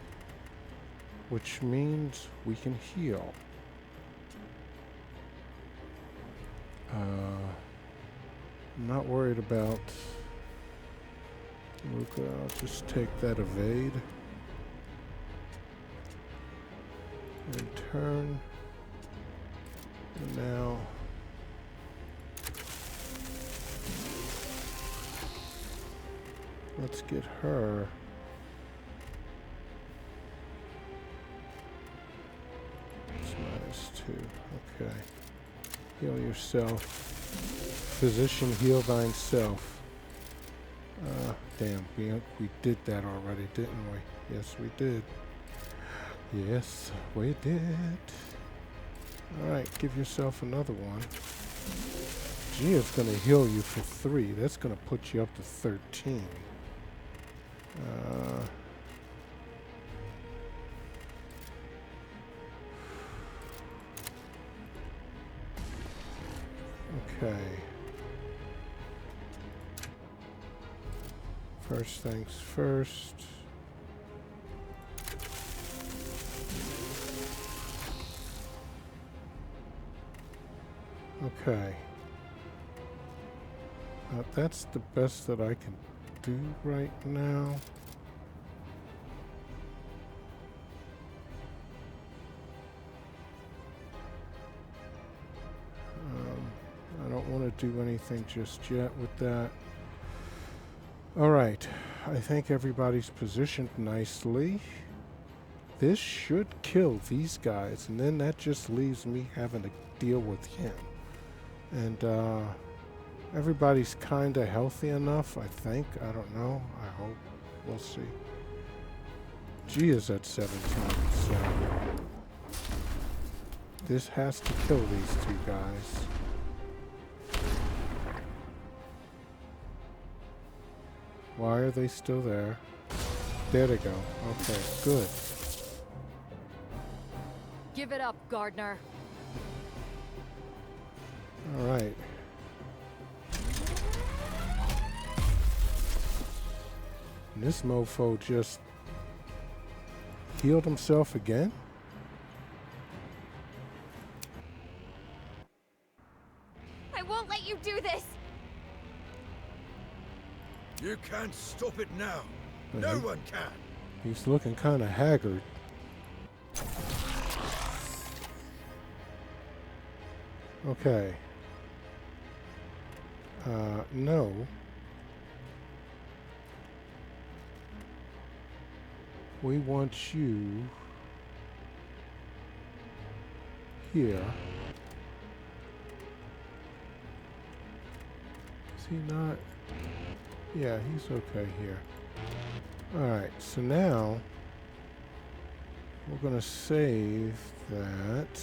S1: which means we can heal. I'm not worried about Luca. I'll just take that evade. And turn. And now let's get her. It's -2. Okay. Heal yourself. Physician, heal thyself. Damn, we did that already, didn't we? Yes, we did. Yes, we did. Alright, give yourself another one. Gia's gonna heal you for 3. That's gonna put you up to 13. Okay. First things first. Okay. That's the best that I can do right now. I don't want to do anything just yet with that. All right. I think everybody's positioned nicely. This should kill these guys, and then that just leaves me having to deal with him. And everybody's kind of healthy enough, I think. I don't know. I hope. We'll see. G is at 17, so this has to kill these two guys. Why are they still there? There they go. Okay, good.
S2: Give it up, Gardner.
S1: All right. And this mofo just healed himself again?
S9: I won't let you do this!
S3: You can't stop it now. No one can.
S1: He's looking kind of haggard. Okay. No. We want you here. Is he not? Yeah, he's okay here. Alright, so now we're going to save that.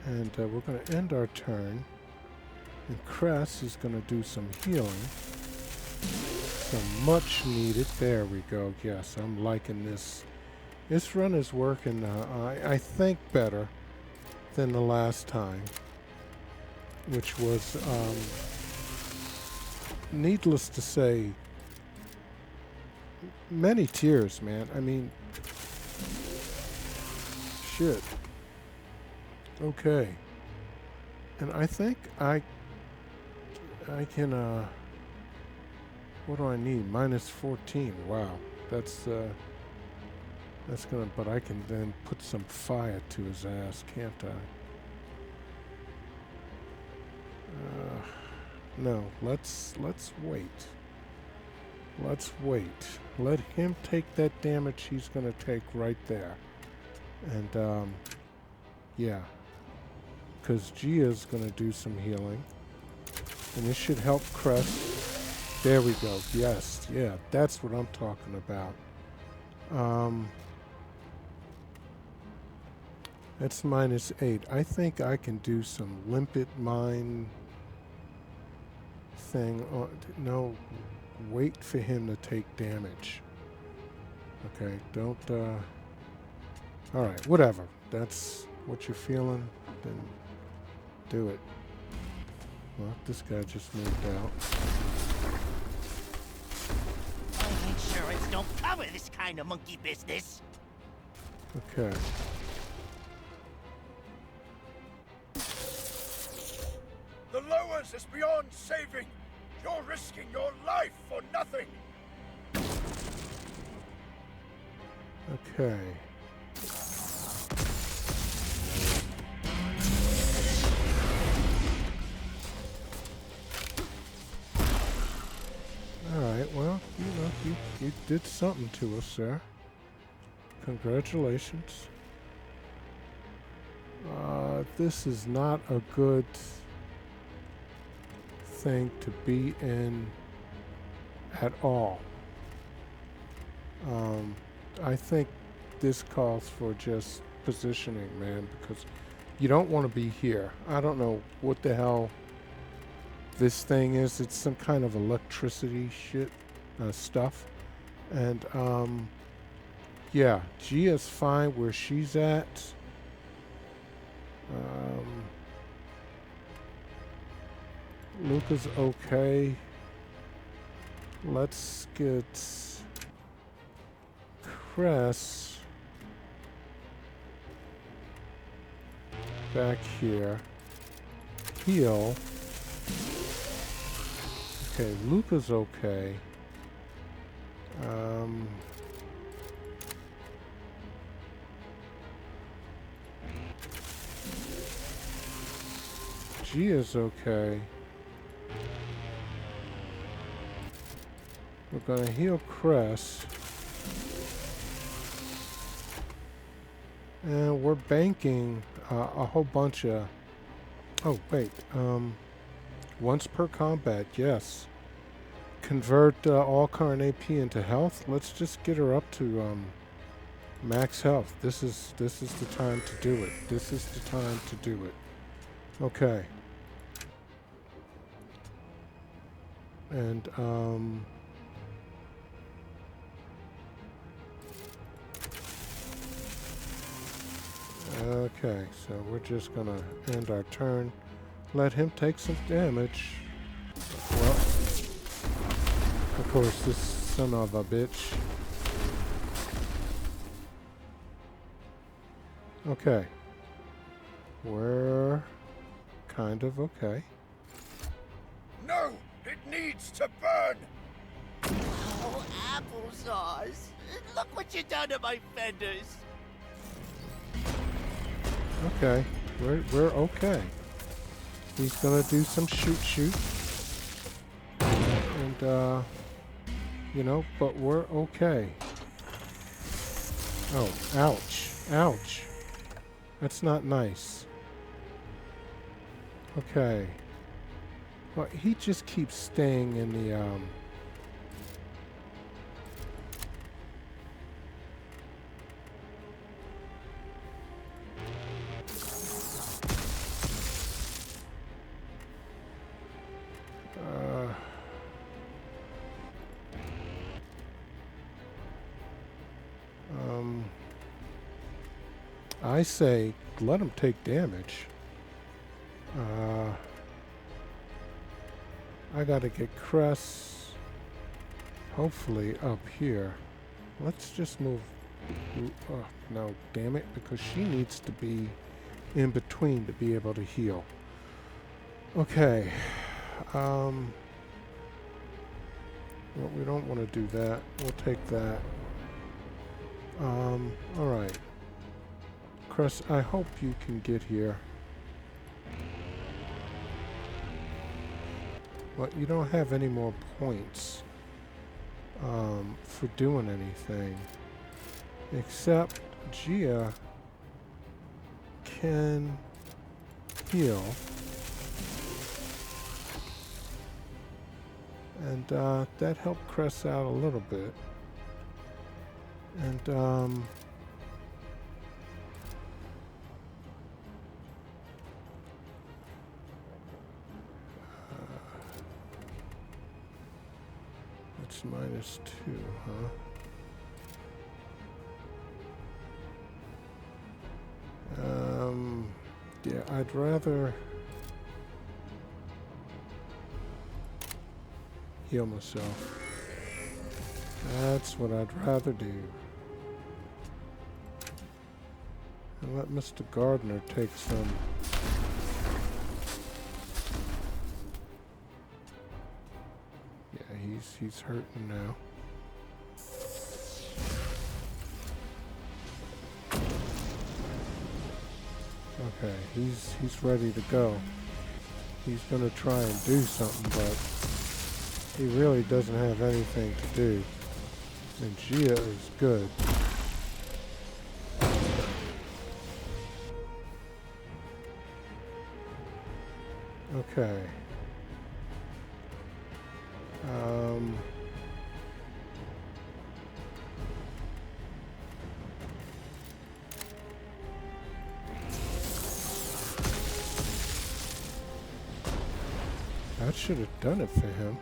S1: And we're going to end our turn. And Cress is going to do some healing. Some much needed. There we go. Yes, I'm liking this. This run is working, I think, better than the last time. Which was, needless to say, many tears, man. I mean, shit. Okay. And I think I can, what do I need? Minus 14. Wow. That's gonna, but I can then put some fire to his ass, can't I? No, let's wait. Let's wait. Let him take that damage he's gonna take right there. And, yeah. Because Gia's gonna do some healing. And this should help Crest. There we go. Yes. Yeah, that's what I'm talking about. That's minus 8. I think I can do some limpet mine thing. No, wait for him to take damage. Okay, don't, alright, whatever. That's what you're feeling, then do it. Well, this guy just moved out.
S10: Insurance don't cover this kind of monkey business.
S1: Okay.
S3: The lowers is beyond saving. You're risking your life for nothing.
S1: Okay. Alright, well, you know, you did something to us, sir. Congratulations. This is not a good thing to be in at all. I think this calls for just positioning, man, because you don't want to be here. I don't know what the hell this thing is. It's some kind of electricity shit stuff. And yeah, Gia's fine where she's at. Luca's okay. Let's get Cress back here. Heal. Okay, Luca's okay. Gia's okay. We're gonna heal Cress. And we're banking a whole bunch of... Oh, wait. Once per combat, yes. Convert all current AP into health. Let's just get her up to max health. This is the time to do it. This is the time to do it. Okay. And okay, so we're just gonna end our turn. Let him take some damage. Well, of course, this son of a bitch. Okay. We're kind of okay.
S3: No! It needs to burn!
S10: Oh, applesauce. Look what you done to my fenders.
S1: Okay. We're okay. He's gonna do some shoot. And you know, but we're okay. Oh, ouch. Ouch. That's not nice. Okay. Well, he just keeps staying in the I say let him take damage. I gotta get Cress hopefully up here. Let's just move. No, damn it, because she needs to be in between to be able to heal. Okay. Well, we don't want to do that. We'll take that. Alright. Cress, I hope you can get here. But you don't have any more points for doing anything. Except Gia can heal. And that helped Cress out a little bit. And it's -2, huh? Yeah, I'd rather heal myself. That's what I'd rather do. And let Mr. Gardner take some. Yeah, he's hurting now. Okay, he's ready to go. He's gonna try and do something, but he really doesn't have anything to do. And Gia is good. Okay. That should have done it for him.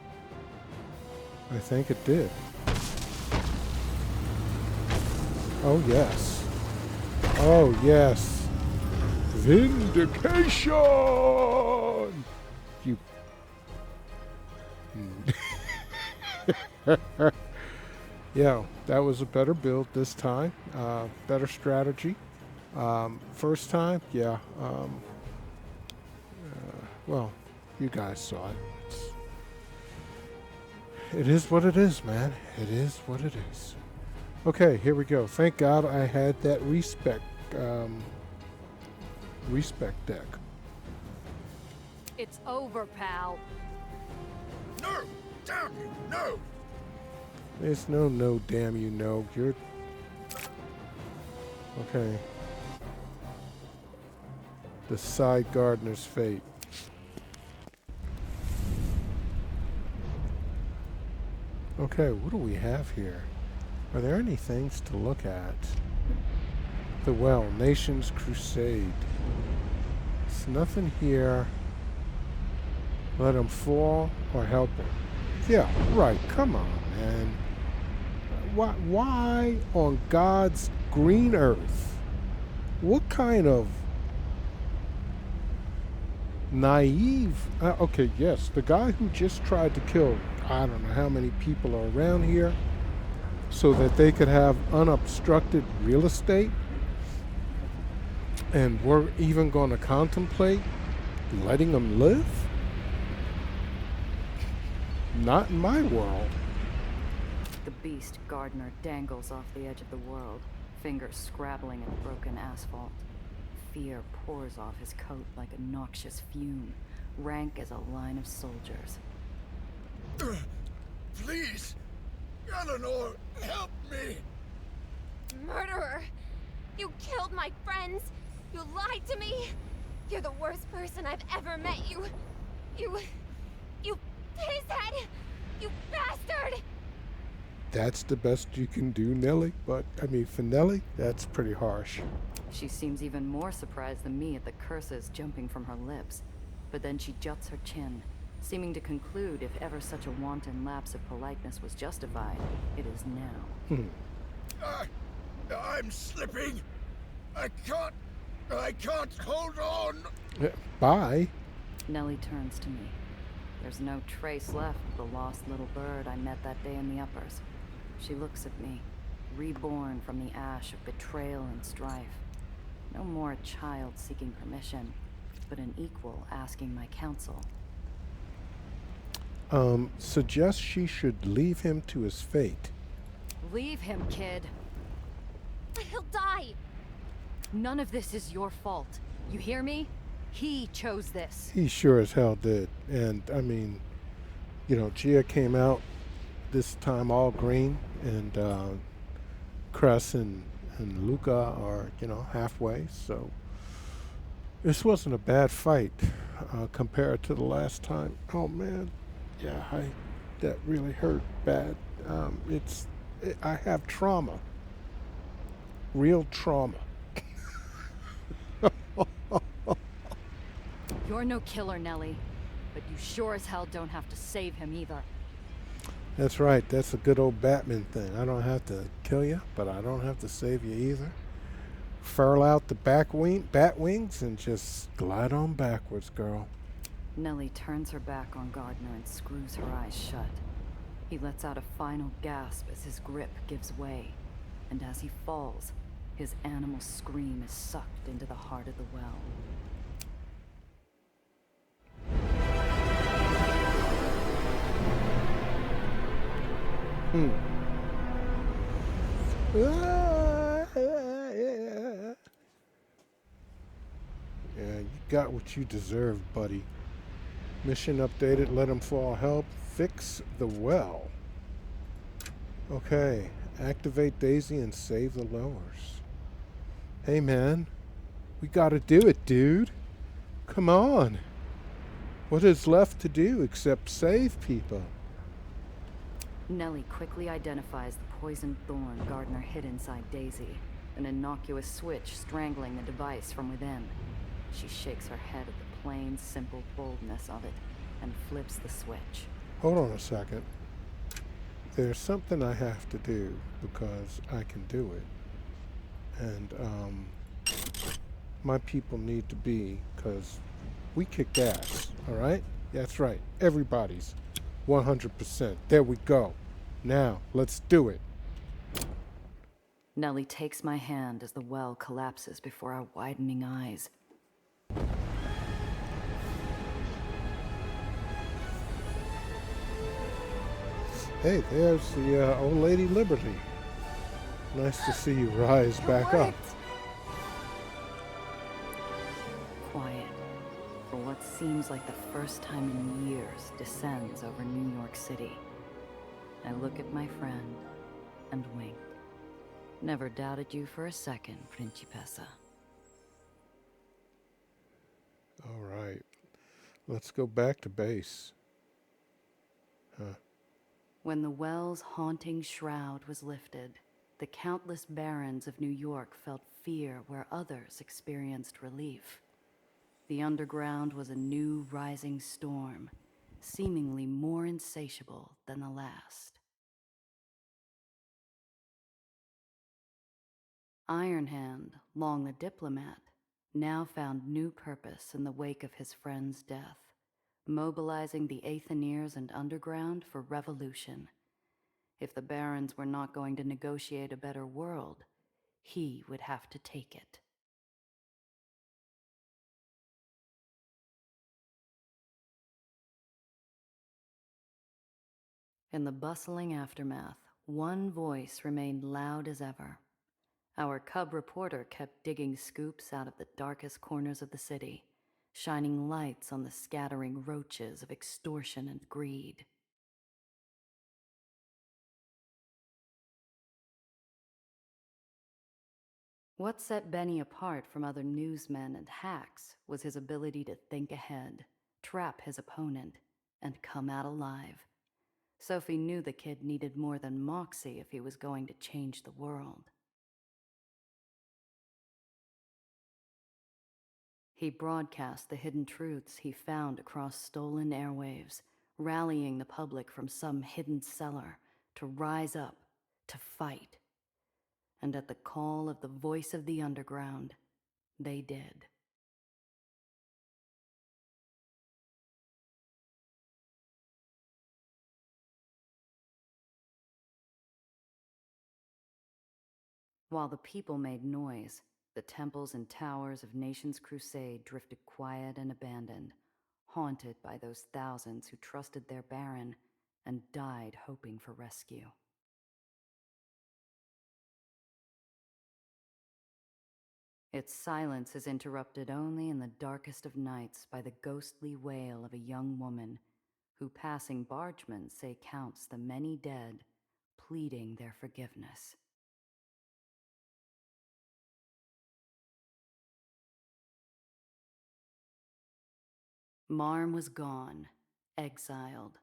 S1: I think it did. Oh, yes. Oh, yes. Vindication! You. Yeah, that was a better build this time. Better strategy. First time, yeah. Well, you guys saw it. It is what it is, man. It is what it is. Okay, here we go. Thank God I had that respec deck.
S2: It's over, pal.
S3: No! Damn you, no!
S1: There's no damn you no. You're... Okay. The side gardener's fate. Okay, what do we have here? Are there any things to look at? The well, Nation's Crusade. There's nothing here. Let him fall or help him. Yeah, right. Come on, man. Why on God's green earth? What kind of naive... okay, yes, the guy who just tried to kill, I don't know how many people are around here so that they could have unobstructed real estate, and we're even going to contemplate letting them live? Not in my world.
S2: The beast gardener dangles off the edge of the world, fingers scrabbling at the broken asphalt. Fear pours off his coat like a noxious fume, rank as a line of soldiers.
S3: Please! Eleanor, help me!
S9: Murderer! You killed my friends! You lied to me! You're the worst person I've ever met, you pisshead! You bastard!
S1: That's the best you can do, Nellie. But, I mean, for Nellie, that's pretty harsh.
S2: She seems even more surprised than me at the curses jumping from her lips. But then she juts her chin, seeming to conclude if ever such a wanton lapse of politeness was justified, it is now.
S3: I'm slipping! I can't hold on!
S1: Bye.
S2: Nellie turns to me. There's no trace left of the lost little bird I met that day in the uppers. She looks at me, reborn from the ash of betrayal and strife. No more a child seeking permission, but an equal asking my counsel.
S1: Suggests she should leave him to his fate.
S2: Leave him, kid.
S9: He'll die!
S2: None of this is your fault. You hear me? He chose this.
S1: He sure as hell did. And, I mean, you know, Gia came out this time all green, and Cress and Luca are, you know, halfway, so this wasn't a bad fight compared to the last time. Oh, man. Yeah, that really hurt bad. I have trauma. Real trauma.
S2: You're no killer, Nellie, but you sure as hell don't have to save him either.
S1: That's right. That's a good old Batman thing. I don't have to kill you, but I don't have to save you either. Furl out the bat wings and just glide on backwards, girl.
S2: Nellie turns her back on Gardner and screws her eyes shut. He lets out a final gasp as his grip gives way, and as he falls, his animal scream is sucked into the heart of the well.
S1: Yeah, you got what you deserve, buddy. Mission updated, let him fall, help fix the well. Okay, activate Daisy and save the lowers. Hey man, we gotta do it, dude. Come on. What is left to do except save people?
S2: Nellie quickly identifies the poisoned thorn Gardner hid inside Daisy, an innocuous switch strangling the device from within. She shakes her head at the plain, simple boldness of it and flips the switch.
S1: Hold on a second. There's something I have to do because I can do it. And, my people need to be, because we kicked ass, all right? That's right. Everybody's 100%. There we go. Now, let's do it.
S2: Nellie takes my hand as the well collapses before our widening eyes.
S1: Hey, there's the old lady Liberty. Nice to see you rise back up.
S2: Quiet, for what seems like the first time in years, descends over New York City. I look at my friend and wink. Never doubted you for a second, Principessa.
S1: All right. Let's go back to base. Huh.
S2: When the well's haunting shroud was lifted, the countless barons of New York felt fear where others experienced relief. The underground was a new rising storm, seemingly more insatiable than the last. Ironhand, long the diplomat, now found new purpose in the wake of his friend's death, mobilizing the Aetherians and underground for revolution. If the barons were not going to negotiate a better world, he would have to take it. In the bustling aftermath, one voice remained loud as ever. Our cub reporter kept digging scoops out of the darkest corners of the city, shining lights on the scattering roaches of extortion and greed. What set Benny apart from other newsmen and hacks was his ability to think ahead, trap his opponent, and come out alive. Sophie knew the kid needed more than moxie if he was going to change the world. He broadcast the hidden truths he found across stolen airwaves, rallying the public from some hidden cellar to rise up, to fight. And at the call of the voice of the underground, they did. While the people made noise, the temples and towers of Nation's Crusade drifted quiet and abandoned, haunted by those thousands who trusted their Baron and died hoping for rescue. Its silence is interrupted only in the darkest of nights by the ghostly wail of a young woman who passing bargemen say counts the many dead, pleading their forgiveness. Marm was gone, exiled.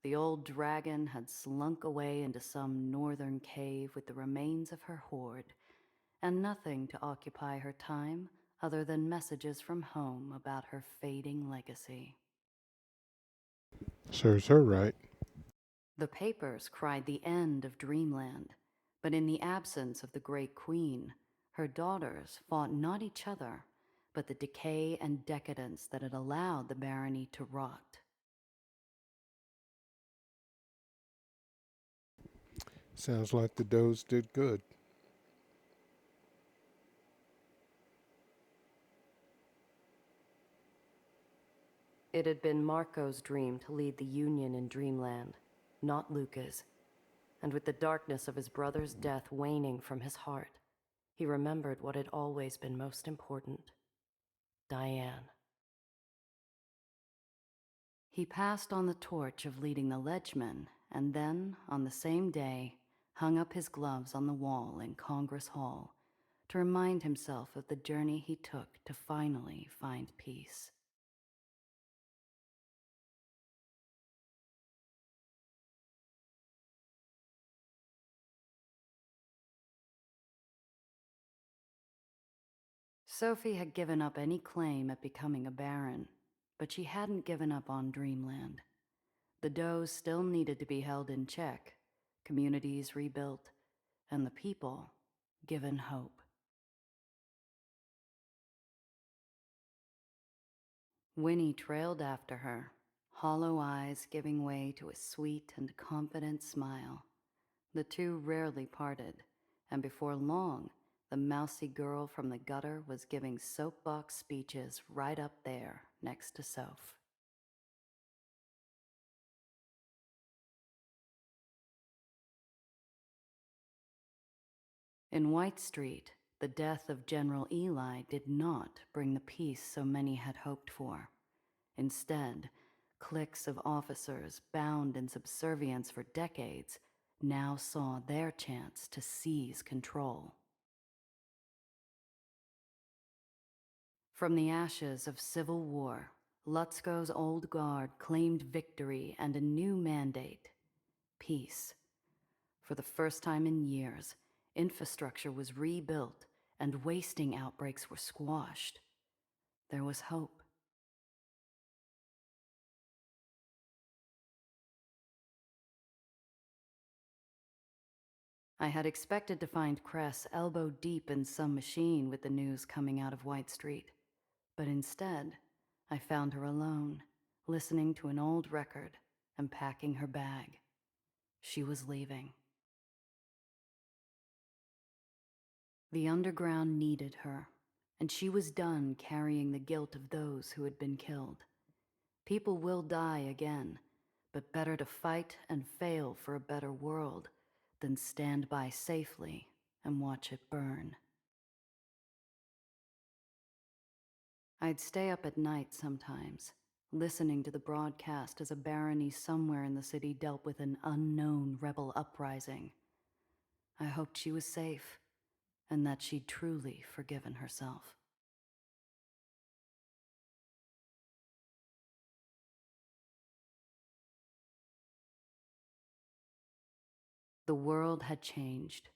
S2: The old dragon had slunk away into some northern cave with the remains of her horde, and nothing to occupy her time other than messages from home about her fading legacy.
S1: Serves her right.
S2: The papers cried the end of Dreamland, but in the absence of the Great Queen, her daughters fought not each other, but the decay and decadence that had allowed the barony to rot.
S1: Sounds like the does did good.
S2: It had been Marco's dream to lead the Union in Dreamland, not Luca's. And with the darkness of his brother's death waning from his heart, he remembered what had always been most important: Diane. He passed on the torch of leading the Ledgemen, and then, on the same day, hung up his gloves on the wall in Congress Hall to remind himself of the journey he took to finally find peace. Sophie had given up any claim at becoming a baron, but she hadn't given up on Dreamland. The does still needed to be held in check, communities rebuilt, and the people given hope. Winnie trailed after her, hollow eyes giving way to a sweet and confident smile. The two rarely parted, and before long, the mousy girl from the gutter was giving soapbox speeches right up there next to Soph. In White Street, the death of General Eli did not bring the peace so many had hoped for. Instead, cliques of officers bound in subservience for decades now saw their chance to seize control. From the ashes of civil war, Lutzko's old guard claimed victory and a new mandate: peace. For the first time in years, infrastructure was rebuilt and wasting outbreaks were squashed. There was hope. I had expected to find Cress elbow deep in some machine with the news coming out of White Street, but instead, I found her alone, listening to an old record and packing her bag. She was leaving. The underground needed her, and she was done carrying the guilt of those who had been killed. People will die again, but better to fight and fail for a better world than stand by safely and watch it burn. I'd stay up at night sometimes, listening to the broadcast as a barony somewhere in the city dealt with an unknown rebel uprising. I hoped she was safe, and that she'd truly forgiven herself. The world had changed.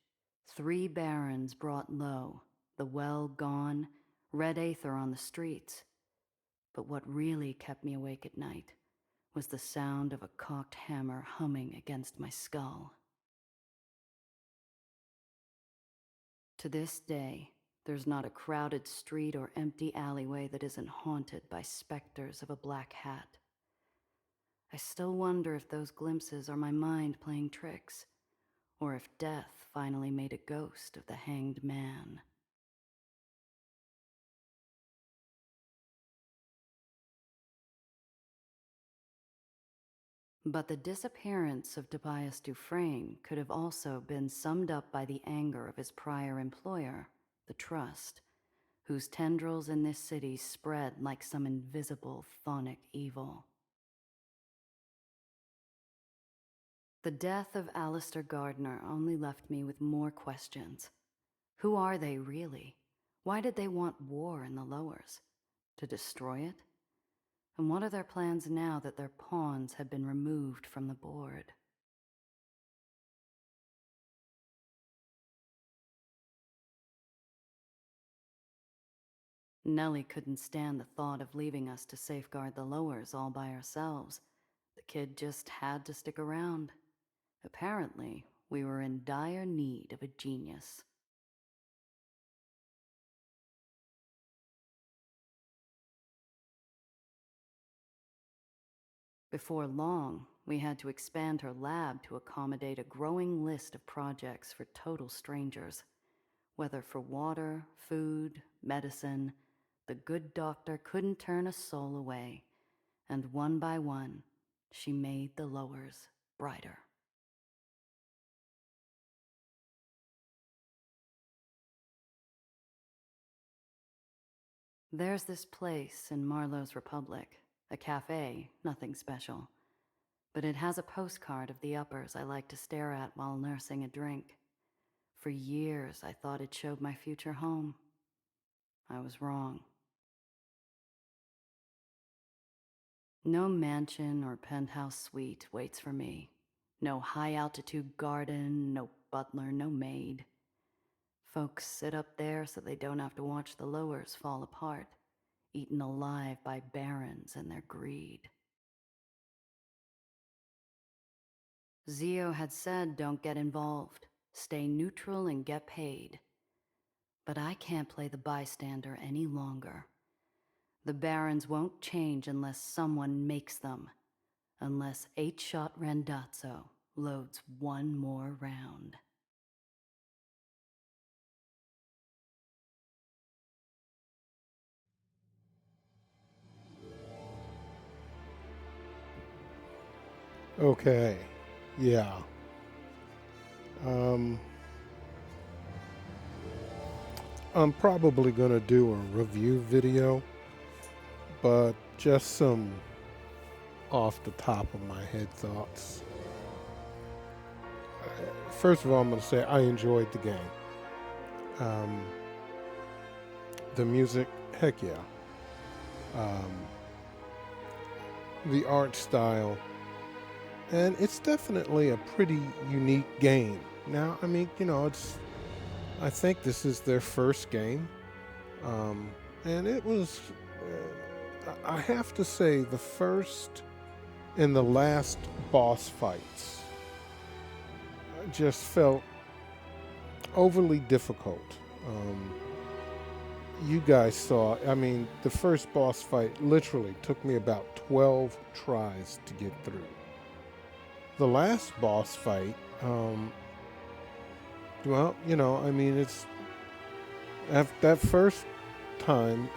S2: 3 barons brought low, the well gone, red Aether on the streets. But what really kept me awake at night was the sound of a cocked hammer humming against my skull. To this day, there's not a crowded street or empty alleyway that isn't haunted by specters of a black hat. I still wonder if those glimpses are my mind playing tricks, or if death finally made a ghost of the hanged man. But the disappearance of Tobias Dufresne could have also been summed up by the anger of his prior employer, the Trust, whose tendrils in this city spread like some invisible, chthonic evil. The death of Alistair Gardner only left me with more questions. Who are they really? Why did they want war in the Lowers? To destroy it? And what are their plans now that their pawns have been removed from the board? Nellie couldn't stand the thought of leaving us to safeguard the Lowers all by ourselves. The kid just had to stick around. Apparently, we were in dire need of a genius. Before long, we had to expand her lab to accommodate a growing list of projects for total strangers. Whether for water, food, medicine, the good doctor couldn't turn a soul away, and one by one, she made the Lowers brighter. There's this place in Marlowe's Republic, a cafe, nothing special, but it has a postcard of the uppers I like to stare at while nursing a drink. For years, I thought it showed my future home. I was wrong. No mansion or penthouse suite waits for me. No high-altitude garden, no butler, no maid. Folks sit up there so they don't have to watch the Lowers fall apart, eaten alive by barons and their greed. Zio had said don't get involved, stay neutral and get paid. But I can't play the bystander any longer. The Barons won't change unless someone makes them. Unless 8-Shot Randazzo loads one more round.
S1: Okay. Yeah. I'm probably going to do a review video, but just some off the top of my head thoughts. First of all, I'm going to say I enjoyed the game. The music, heck yeah. The art style, and it's definitely a pretty unique game. Now, I mean, you know, I think this is their first game, and it was, I have to say, the first and the last boss fights just felt overly difficult. You guys saw, I mean, the first boss fight literally took me about 12 tries to get through. The last boss fight, well, you know, I mean, it's that first time,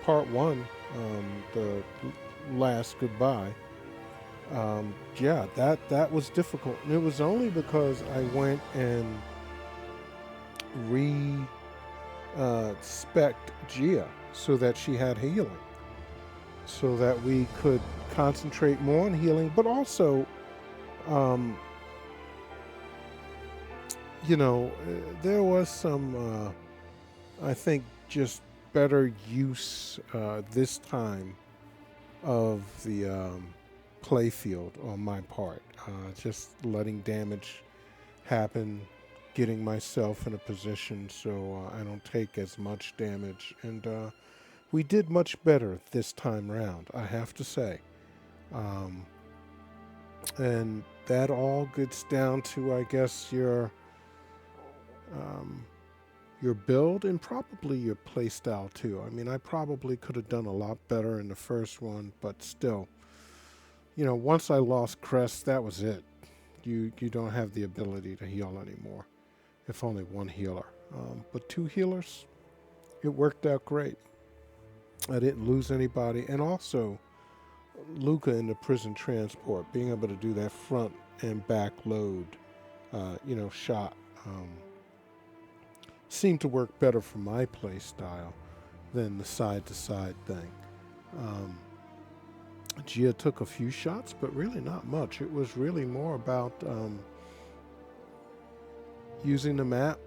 S1: part one, the last goodbye. Yeah, that was difficult, and it was only because I went and spec'd Gia so that she had healing, so that we could concentrate more on healing, but also, you know, there was some, I think, just better use this time of the playfield on my part. Just letting damage happen, getting myself in a position so I don't take as much damage. And we did much better this time round, I have to say. And that all gets down to, I guess, your build and probably your play style too. I mean, I probably could have done a lot better in the first one, but still, you know, once I lost Crest, that was it. You don't have the ability to heal anymore, if only one healer. But 2 healers, it worked out great. I didn't lose anybody, and also Luca in the prison transport, being able to do that front and back load, you know, shot, seemed to work better for my play style than the side-to-side thing. Gia took a few shots, but really not much. It was really more about using the map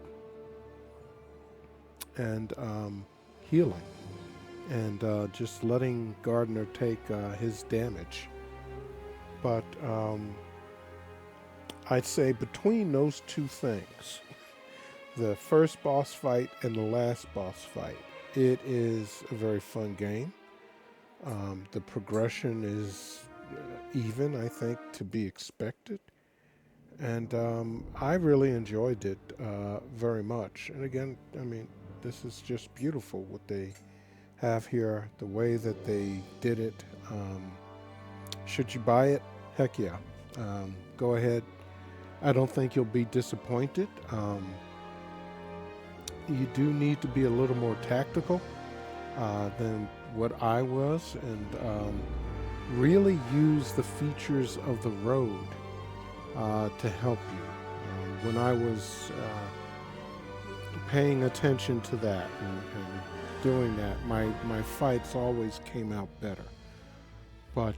S1: and healing, and just letting Gardner take his damage. But I'd say between those two things, the first boss fight and the last boss fight, it is a very fun game. The progression is even, I think, to be expected. And I really enjoyed it very much. And again, I mean, this is just beautiful what they have here, the way that they did it. Should you buy it? Heck yeah. Go ahead. I don't think you'll be disappointed. You do need to be a little more tactical than what I was, and really use the features of the road to help you. When I was paying attention to that and doing that, my fights always came out better. But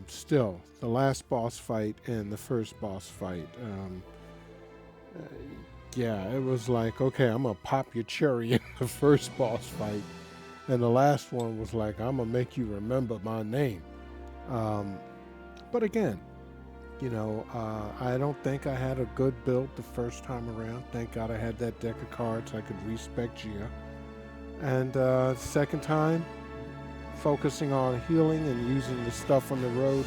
S1: still, the last boss fight and the first boss fight, yeah, it was like, okay, I'm going to pop your cherry in the first boss fight. And the last one was like, I'm going to make you remember my name. But again, you know, I don't think I had a good build the first time around. Thank God I had that deck of cards. I could respec Gia. And second time, focusing on healing and using the stuff on the road,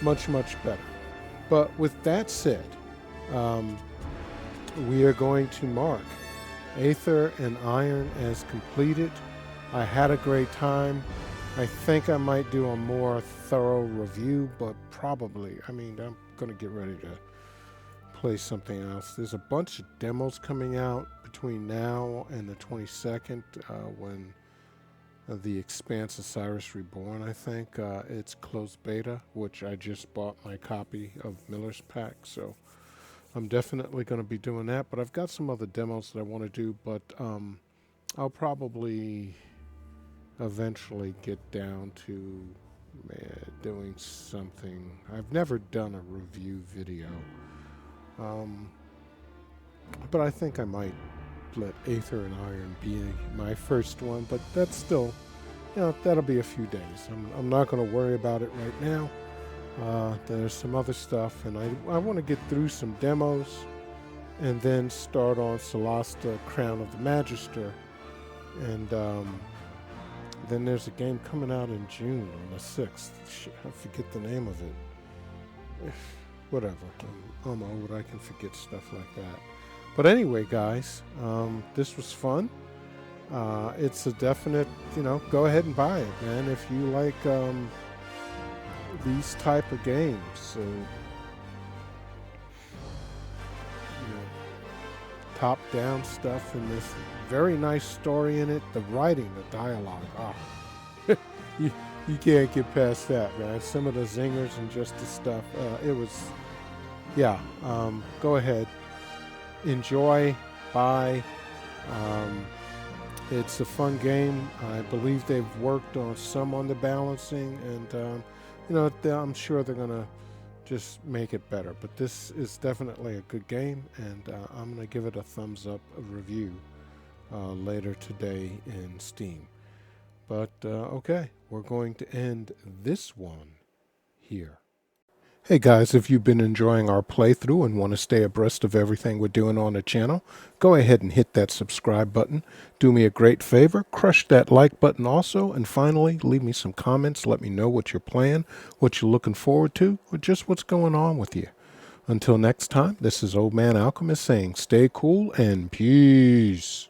S1: much, much better. But with that said, we are going to mark Aether and Iron as completed. I had a great time. I think I might do a more thorough review, but probably, I mean, I'm going to get ready to play something else. There's a bunch of demos coming out between now and the 22nd when The Expanse of Cyrus Reborn, I think. It's closed beta, which I just bought my copy of Miller's Pack, so I'm definitely going to be doing that. But I've got some other demos that I want to do, but I'll probably eventually get down to doing something. I've never done a review video, but I think I might let Aether and Iron be my first one, but that's still, that'll be a few days. I'm not going to worry about it right now. There's some other stuff, and I want to get through some demos and then start on Solasta Crown of the Magister, and then there's a game coming out in June on the 6th. I forget the name of it. Whatever. I'm old. I can forget stuff like that. But anyway, guys, this was fun. It's a definite, go ahead and buy it, man. If you like these type of games. Top-down stuff, and this very nice story in it. The writing, the dialogue, you can't get past that, man. Some of the zingers and just the stuff. It was, go ahead, enjoy, buy. It's a fun game. I believe they've worked on some on the balancing, and I'm sure they're gonna just make it better. But this is definitely a good game, and I'm going to give it a thumbs up review later today in Steam. But okay, we're going to end this one here. Hey guys, if you've been enjoying our playthrough and want to stay abreast of everything we're doing on the channel, go ahead and hit that subscribe button. Do me a great favor, crush that like button also, and finally, leave me some comments. Let me know what you're playing, what you're looking forward to, or just what's going on with you. Until next time, this is Old Man Alchemist saying stay cool and peace.